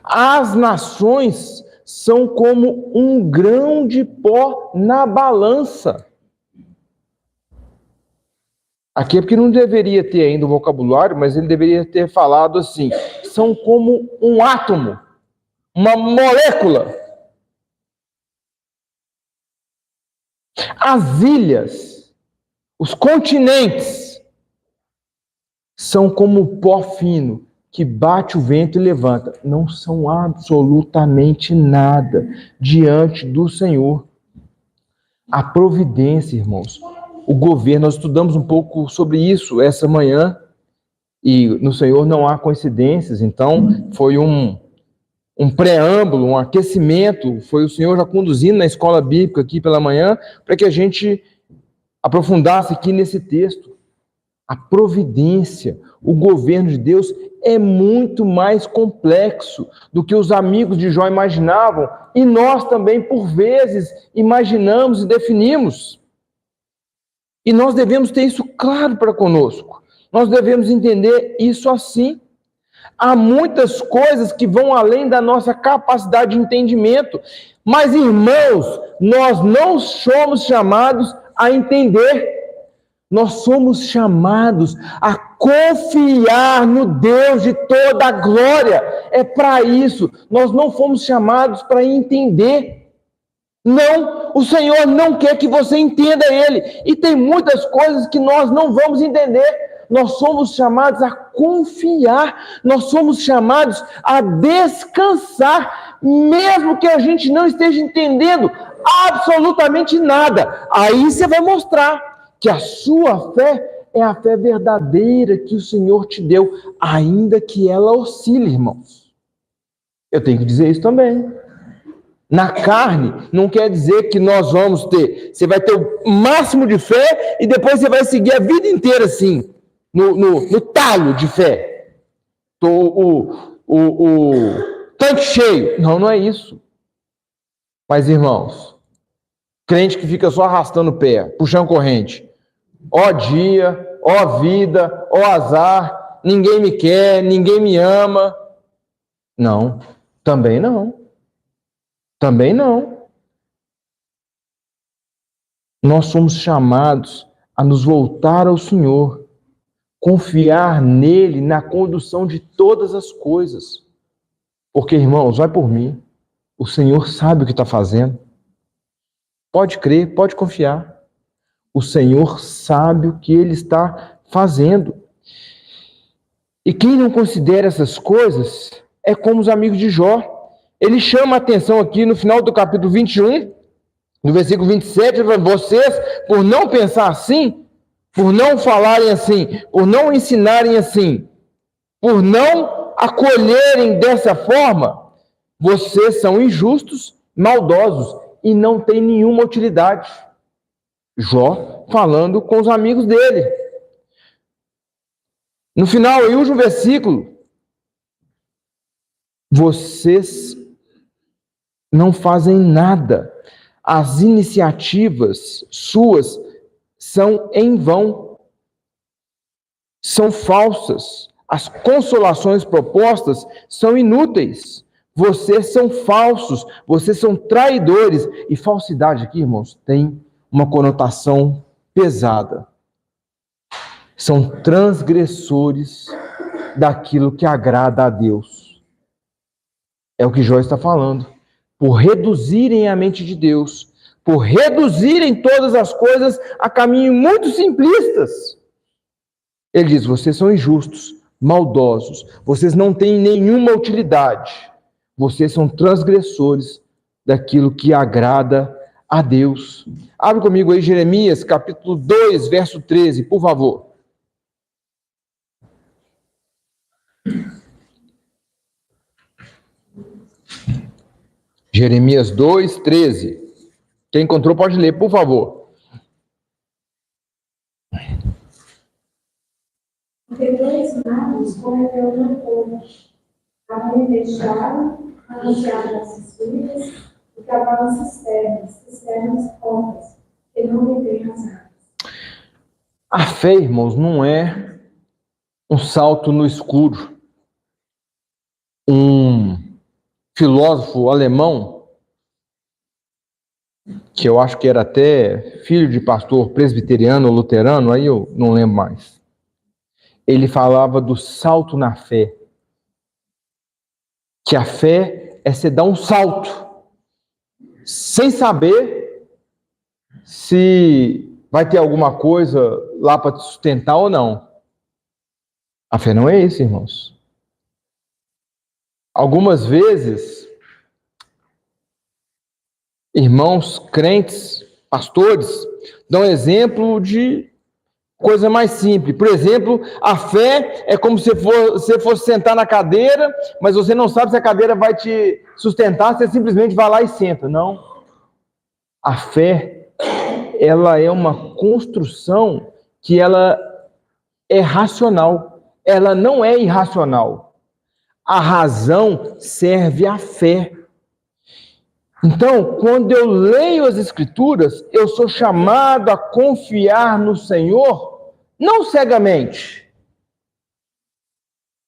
As nações são como um grão de pó na balança. Aqui é porque não deveria ter ainda o vocabulário, mas ele deveria ter falado assim: são como um átomo, uma molécula. As ilhas, os continentes, são como pó fino que bate o vento e levanta. Não são absolutamente nada diante do Senhor. A providência, irmãos, o governo, nós estudamos um pouco sobre isso essa manhã, e no Senhor não há coincidências, então foi um preâmbulo, um aquecimento, foi o Senhor já conduzindo na escola bíblica aqui pela manhã, para que a gente aprofundasse aqui nesse texto. A providência, o governo de Deus é muito mais complexo do que os amigos de Jó imaginavam, e nós também, por vezes, imaginamos e definimos. E nós devemos ter isso claro para conosco. Nós devemos entender isso assim. Há muitas coisas que vão além da nossa capacidade de entendimento. Mas, irmãos, nós não somos chamados a entender. Nós somos chamados a confiar no Deus de toda a glória. É para isso. Nós não fomos chamados para entender. Não, o Senhor não quer que você entenda Ele. E tem muitas coisas que nós não vamos entender. Nós somos chamados a confiar. Nós somos chamados a descansar, mesmo que a gente não esteja entendendo absolutamente nada. Aí você vai mostrar que a sua fé é a fé verdadeira que o Senhor te deu, ainda que ela oscile, irmãos. Eu tenho que dizer isso também. Na carne, não quer dizer que nós vamos ter. Você vai ter o máximo de fé e depois você vai seguir a vida inteira assim, no talo de fé. O tanque cheio. Não, não é isso. Mas, irmãos, crente que fica só arrastando o pé, puxando corrente. Ó dia, ó vida, ó azar, ninguém me quer, ninguém me ama. Não, também não. Também não. Nós somos chamados a nos voltar ao Senhor, confiar nele na condução de todas as coisas. Porque, irmãos, vai por mim, o Senhor sabe o que está fazendo. Pode crer, pode confiar. O Senhor sabe o que Ele está fazendo. E quem não considera essas coisas é como os amigos de Jó. Ele chama a atenção aqui no final do capítulo 21, no versículo 27, ele fala: vocês, por não pensar assim, por não falarem assim, por não ensinarem assim, por não acolherem dessa forma, vocês são injustos, maldosos e não têm nenhuma utilidade. Jó falando com os amigos dele. No final, aí, o último versículo: vocês não fazem nada. as iniciativas suas são em vão, são falsas, as consolações propostas são inúteis, vocês são falsos, vocês são traidores, e falsidade aqui, irmãos, tem uma conotação pesada. São transgressores daquilo que agrada a Deus. É o que Jó está falando. Por reduzirem a mente de Deus, por reduzirem todas as coisas a caminhos muito simplistas. Ele diz, vocês são injustos, maldosos, vocês não têm nenhuma utilidade, vocês são transgressores daquilo que agrada a Deus. Abre comigo aí Jeremias, capítulo 2, verso 13, por favor. Jeremias 2, 13. Quem encontrou pode ler, por favor. Porque dois magos correram na torre, deixaram, anunciaram as filhas e cavaram cisternas prontas, que não detêm as águas. A fé, irmãos, não é um salto no escuro. Um filósofo alemão, que eu acho que era até filho de pastor presbiteriano ou luterano, aí eu não lembro mais. Ele falava do salto na fé. Que a fé é você dar um salto, sem saber se vai ter alguma coisa lá para te sustentar ou não. A fé não é isso, irmãos. Algumas vezes, irmãos crentes, pastores, dão exemplo de coisa mais simples. Por exemplo, a fé é como se você fosse sentar na cadeira, mas você não sabe se a cadeira vai te sustentar, você simplesmente vai lá e senta. Não. A fé, ela é uma construção que ela é racional. Ela não é irracional. A razão serve à fé. Então, quando eu leio as Escrituras, eu sou chamado a confiar no Senhor, não cegamente.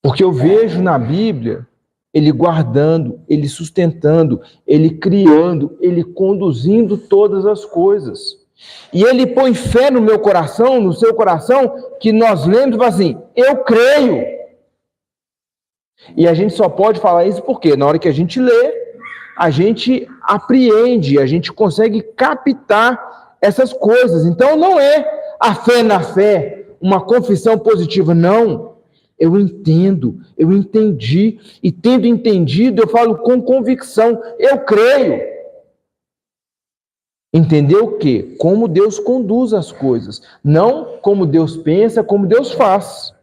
Porque eu vejo na Bíblia Ele guardando, Ele sustentando, Ele criando, Ele conduzindo todas as coisas. E Ele põe fé no meu coração, no seu coração, que nós lemos assim, eu creio. E a gente só pode falar isso porque na hora que a gente lê, a gente apreende, a gente consegue captar essas coisas. Então não é a fé na fé, uma confissão positiva, não. Eu entendo, eu entendi, e tendo entendido, eu falo com convicção, eu creio. Entender o quê? Como Deus conduz as coisas. Não como Deus pensa, como Deus faz,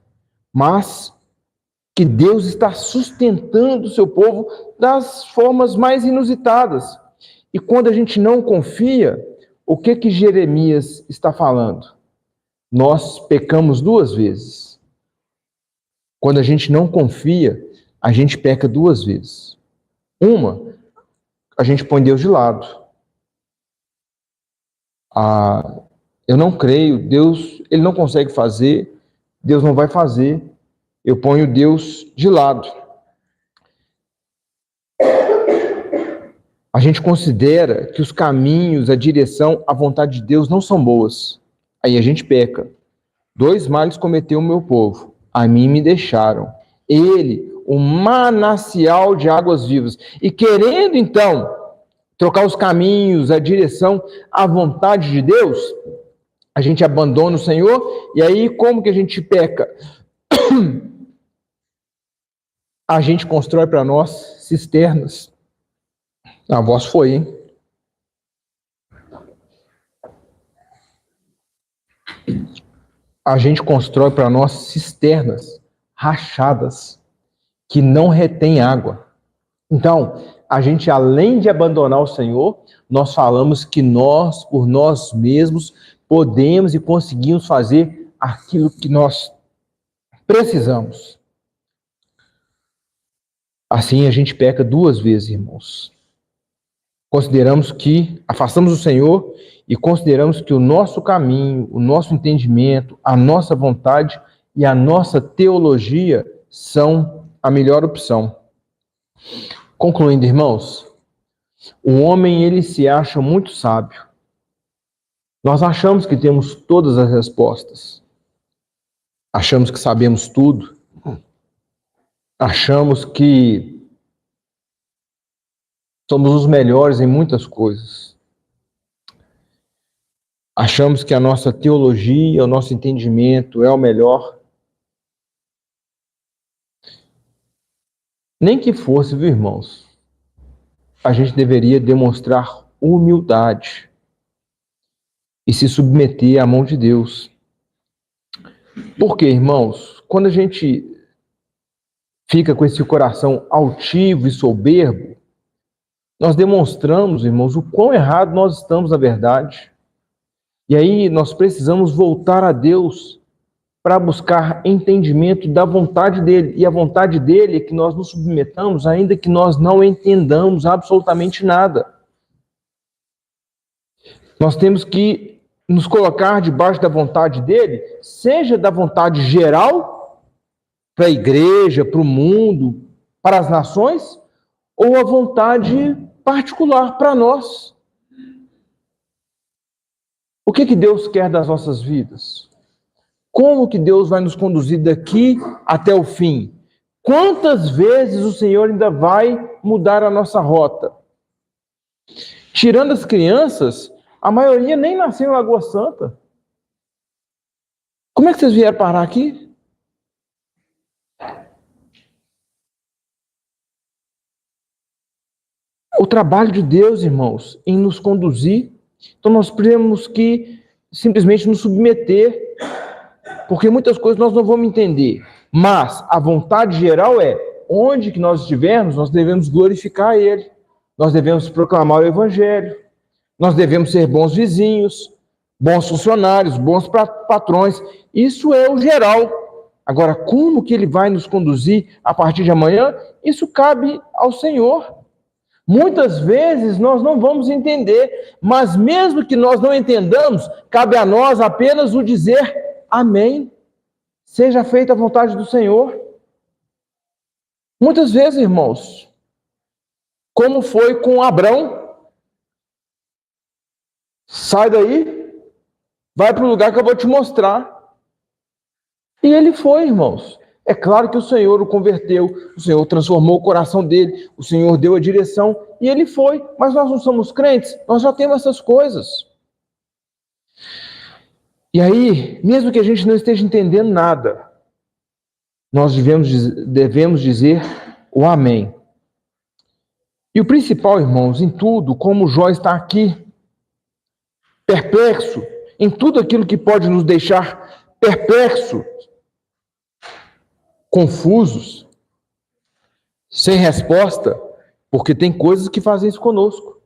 mas que Deus está sustentando o seu povo das formas mais inusitadas. E quando a gente não confia, o que Jeremias está falando? Nós pecamos duas vezes. Quando a gente não confia, a gente peca duas vezes. Uma, a gente põe Deus de lado. Eu não creio, Deus, Ele não consegue fazer, Deus não vai fazer. Eu ponho Deus de lado. A gente considera que os caminhos, a direção, a vontade de Deus não são boas. Aí a gente peca. 2 males cometeu o meu povo, a mim me deixaram. Ele, o manancial de águas vivas. E querendo, então, trocar os caminhos, a direção, a vontade de Deus, a gente abandona o Senhor, e aí como que a gente peca? A gente constrói para nós cisternas. A voz foi, hein? A gente constrói para nós cisternas rachadas que não retém água. Então, a gente, além de abandonar o Senhor, nós falamos que nós, por nós mesmos, podemos e conseguimos fazer aquilo que nós precisamos. Assim a gente peca duas vezes, irmãos. afastamos o Senhor e consideramos que o nosso caminho, o nosso entendimento, a nossa vontade e a nossa teologia são a melhor opção. Concluindo, irmãos, o homem, ele se acha muito sábio. Nós achamos que temos todas as respostas. Achamos que sabemos tudo. Achamos que somos os melhores em muitas coisas. Achamos que a nossa teologia, o nosso entendimento é o melhor. Nem que fosse, viu, irmãos? A gente deveria demonstrar humildade e se submeter à mão de Deus. Porque, irmãos, quando a gente fica com esse coração altivo e soberbo, nós demonstramos, irmãos, o quão errado nós estamos na verdade. E aí nós precisamos voltar a Deus para buscar entendimento da vontade dele. E a vontade dele é que nós nos submetamos, ainda que nós não entendamos absolutamente nada. Nós temos que nos colocar debaixo da vontade dele, seja da vontade geral, para a igreja, para o mundo, para as nações, ou a vontade particular para nós. O que Deus quer das nossas vidas? Como que Deus vai nos conduzir daqui até o fim? Quantas vezes o Senhor ainda vai mudar a nossa rota? Tirando as crianças, a maioria nem nasceu em Lagoa Santa. Como é que vocês vieram parar aqui? O trabalho de Deus, irmãos, em nos conduzir. Então nós temos que simplesmente nos submeter, porque muitas coisas nós não vamos entender. Mas a vontade geral é, onde que nós estivermos, nós devemos glorificar Ele. Nós devemos proclamar o Evangelho. Nós devemos ser bons vizinhos, bons funcionários, bons patrões. Isso é o geral. Agora, como que Ele vai nos conduzir a partir de amanhã? Isso cabe ao Senhor. Muitas vezes nós não vamos entender, mas mesmo que nós não entendamos, cabe a nós apenas o dizer amém. Seja feita a vontade do Senhor. Muitas vezes, irmãos, como foi com Abrão, sai daí, vai para o lugar que eu vou te mostrar. E ele foi, irmãos. É claro que o Senhor o converteu, o Senhor transformou o coração dele, o Senhor deu a direção e ele foi. Mas nós não somos crentes, nós já temos essas coisas. E aí, mesmo que a gente não esteja entendendo nada, nós devemos dizer o amém. E o principal, irmãos, em tudo, como Jó está aqui, perplexo, em tudo aquilo que pode nos deixar perplexo, confusos, sem resposta, porque tem coisas que fazem isso conosco.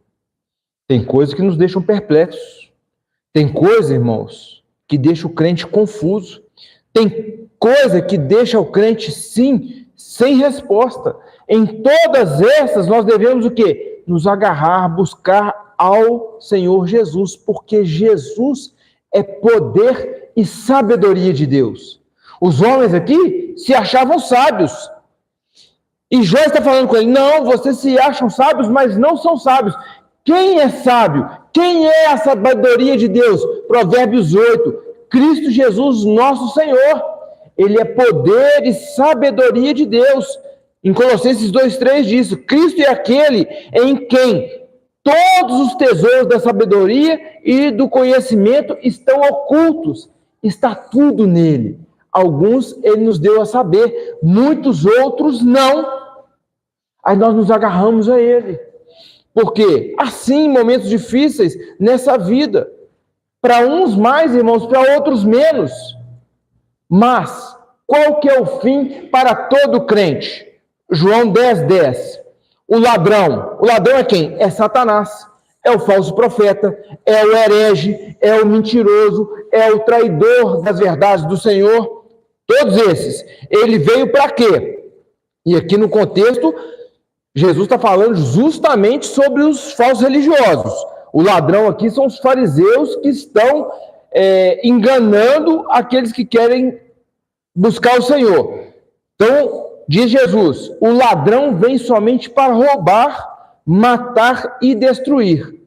Tem coisas que nos deixam perplexos. Tem coisa, irmãos, que deixa o crente confuso. Tem coisa que deixa o crente, sim, sem resposta. Em todas essas, nós devemos o quê? Nos agarrar, buscar ao Senhor Jesus, porque Jesus é poder e sabedoria de Deus. Os homens aqui se achavam sábios. E Jó está falando com ele, não, vocês se acham sábios, mas não são sábios. Quem é sábio? Quem é a sabedoria de Deus? Provérbios 8, Cristo Jesus, nosso Senhor. Ele é poder e sabedoria de Deus. Em Colossenses 2,3 diz, Cristo é aquele em quem todos os tesouros da sabedoria e do conhecimento estão ocultos. Está tudo nele. Alguns ele nos deu a saber, muitos outros não. Aí nós nos agarramos a ele. Porque assim, momentos difíceis nessa vida, para uns mais, irmãos, para outros menos. Mas, qual que é o fim para todo crente? João 10:10. O ladrão é quem? É Satanás. É o falso profeta, é o herege, é o mentiroso, é o traidor das verdades do Senhor. Todos esses. Ele veio para quê? E aqui no contexto, Jesus está falando justamente sobre os falsos religiosos. O ladrão aqui são os fariseus que estão enganando aqueles que querem buscar o Senhor. Então, diz Jesus, o ladrão vem somente para roubar, matar e destruir.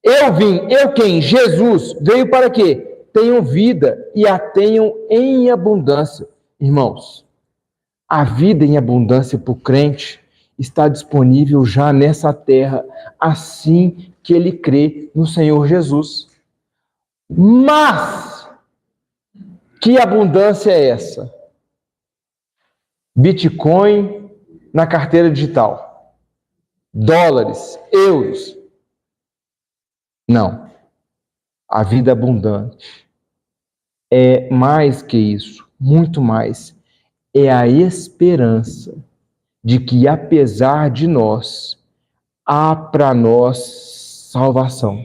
Eu quem? Jesus, veio para quê? Tenham vida e a tenham em abundância. Irmãos, a vida em abundância para o crente está disponível já nessa terra, assim que ele crê no Senhor Jesus. Mas, que abundância é essa? Bitcoin na carteira digital, dólares, euros. Não. A vida abundante é mais que isso, muito mais. É a esperança de que, apesar de nós, há para nós salvação.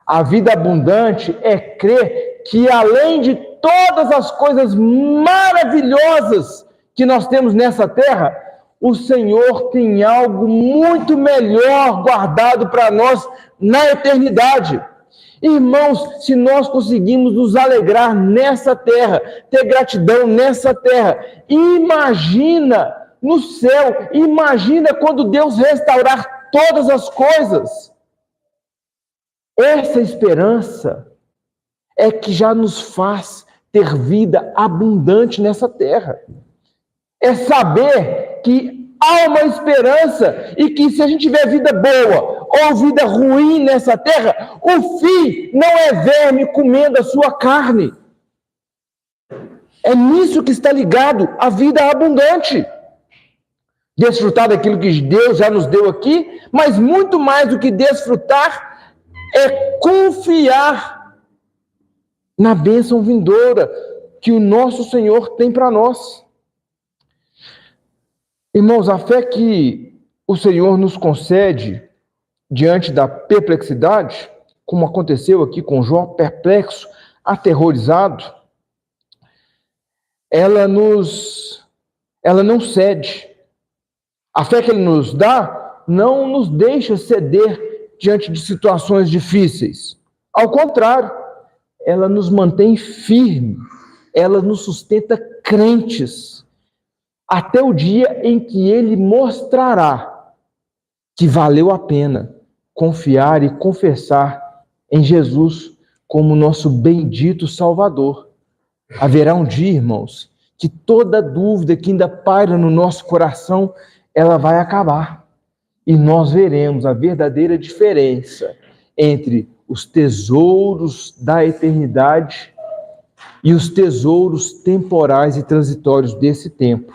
A vida abundante é crer que, além de todas as coisas maravilhosas que nós temos nessa terra, o Senhor tem algo muito melhor guardado para nós na eternidade. Irmãos, se nós conseguimos nos alegrar nessa terra, ter gratidão nessa terra, imagina no céu, imagina quando Deus restaurar todas as coisas. Essa esperança é que já nos faz ter vida abundante nessa terra. É saber que há uma esperança e que, se a gente tiver vida boa ou vida ruim nessa terra, o fim não é verme comendo a sua carne. É nisso que está ligado a vida abundante. Desfrutar daquilo que Deus já nos deu aqui, mas muito mais do que desfrutar é confiar na bênção vindoura que o nosso Senhor tem para nós. Irmãos, a fé que o Senhor nos concede diante da perplexidade, como aconteceu aqui com Jó, perplexo, aterrorizado, ela não cede. A fé que Ele nos dá não nos deixa ceder diante de situações difíceis. Ao contrário, ela nos mantém firme, ela nos sustenta crentes, até o dia em que Ele mostrará que valeu a pena confiar e confessar em Jesus como nosso bendito Salvador. Haverá um dia, irmãos, que toda dúvida que ainda paira no nosso coração, ela vai acabar. E nós veremos a verdadeira diferença entre os tesouros da eternidade e os tesouros temporais e transitórios desse tempo.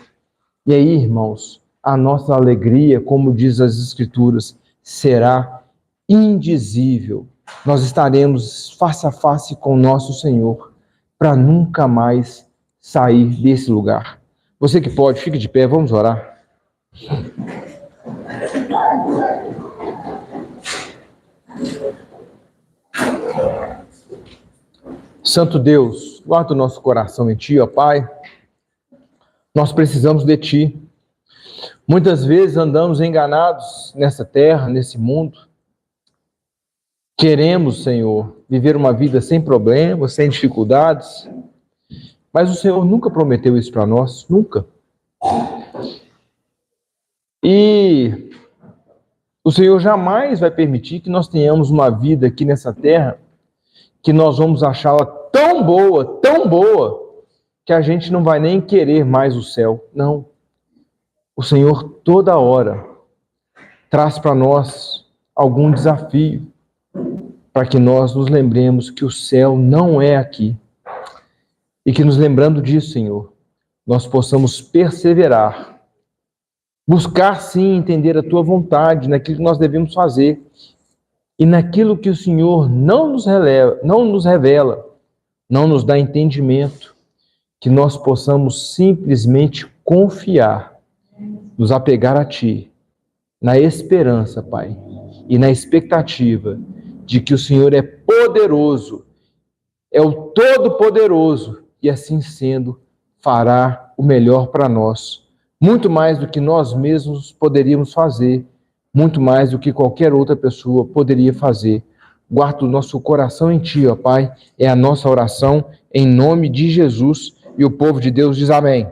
E aí, irmãos, a nossa alegria, como diz as Escrituras, será indizível. Nós estaremos face a face com o nosso Senhor para nunca mais sair desse lugar. Você que pode, fique de pé, vamos orar. Santo Deus, guarda o nosso coração em Ti, ó Pai. Nós precisamos de Ti. Muitas vezes andamos enganados nessa terra, nesse mundo. Queremos, Senhor, viver uma vida sem problemas, sem dificuldades. Mas o Senhor nunca prometeu isso para nós, nunca. E o Senhor jamais vai permitir que nós tenhamos uma vida aqui nessa terra que nós vamos achá-la tão boa, que a gente não vai nem querer mais o céu. Não. O Senhor toda hora traz para nós algum desafio para que nós nos lembremos que o céu não é aqui. E que, nos lembrando disso, Senhor, nós possamos perseverar, buscar sim entender a Tua vontade naquilo que nós devemos fazer e naquilo que o Senhor não nos revela, não nos dá entendimento, que nós possamos simplesmente confiar, nos apegar a Ti, na esperança, Pai, e na expectativa de que o Senhor é poderoso, é o Todo-Poderoso, e assim sendo, fará o melhor para nós, muito mais do que nós mesmos poderíamos fazer, muito mais do que qualquer outra pessoa poderia fazer. Guarda o nosso coração em Ti, ó Pai, é a nossa oração em nome de Jesus, e o povo de Deus diz amém.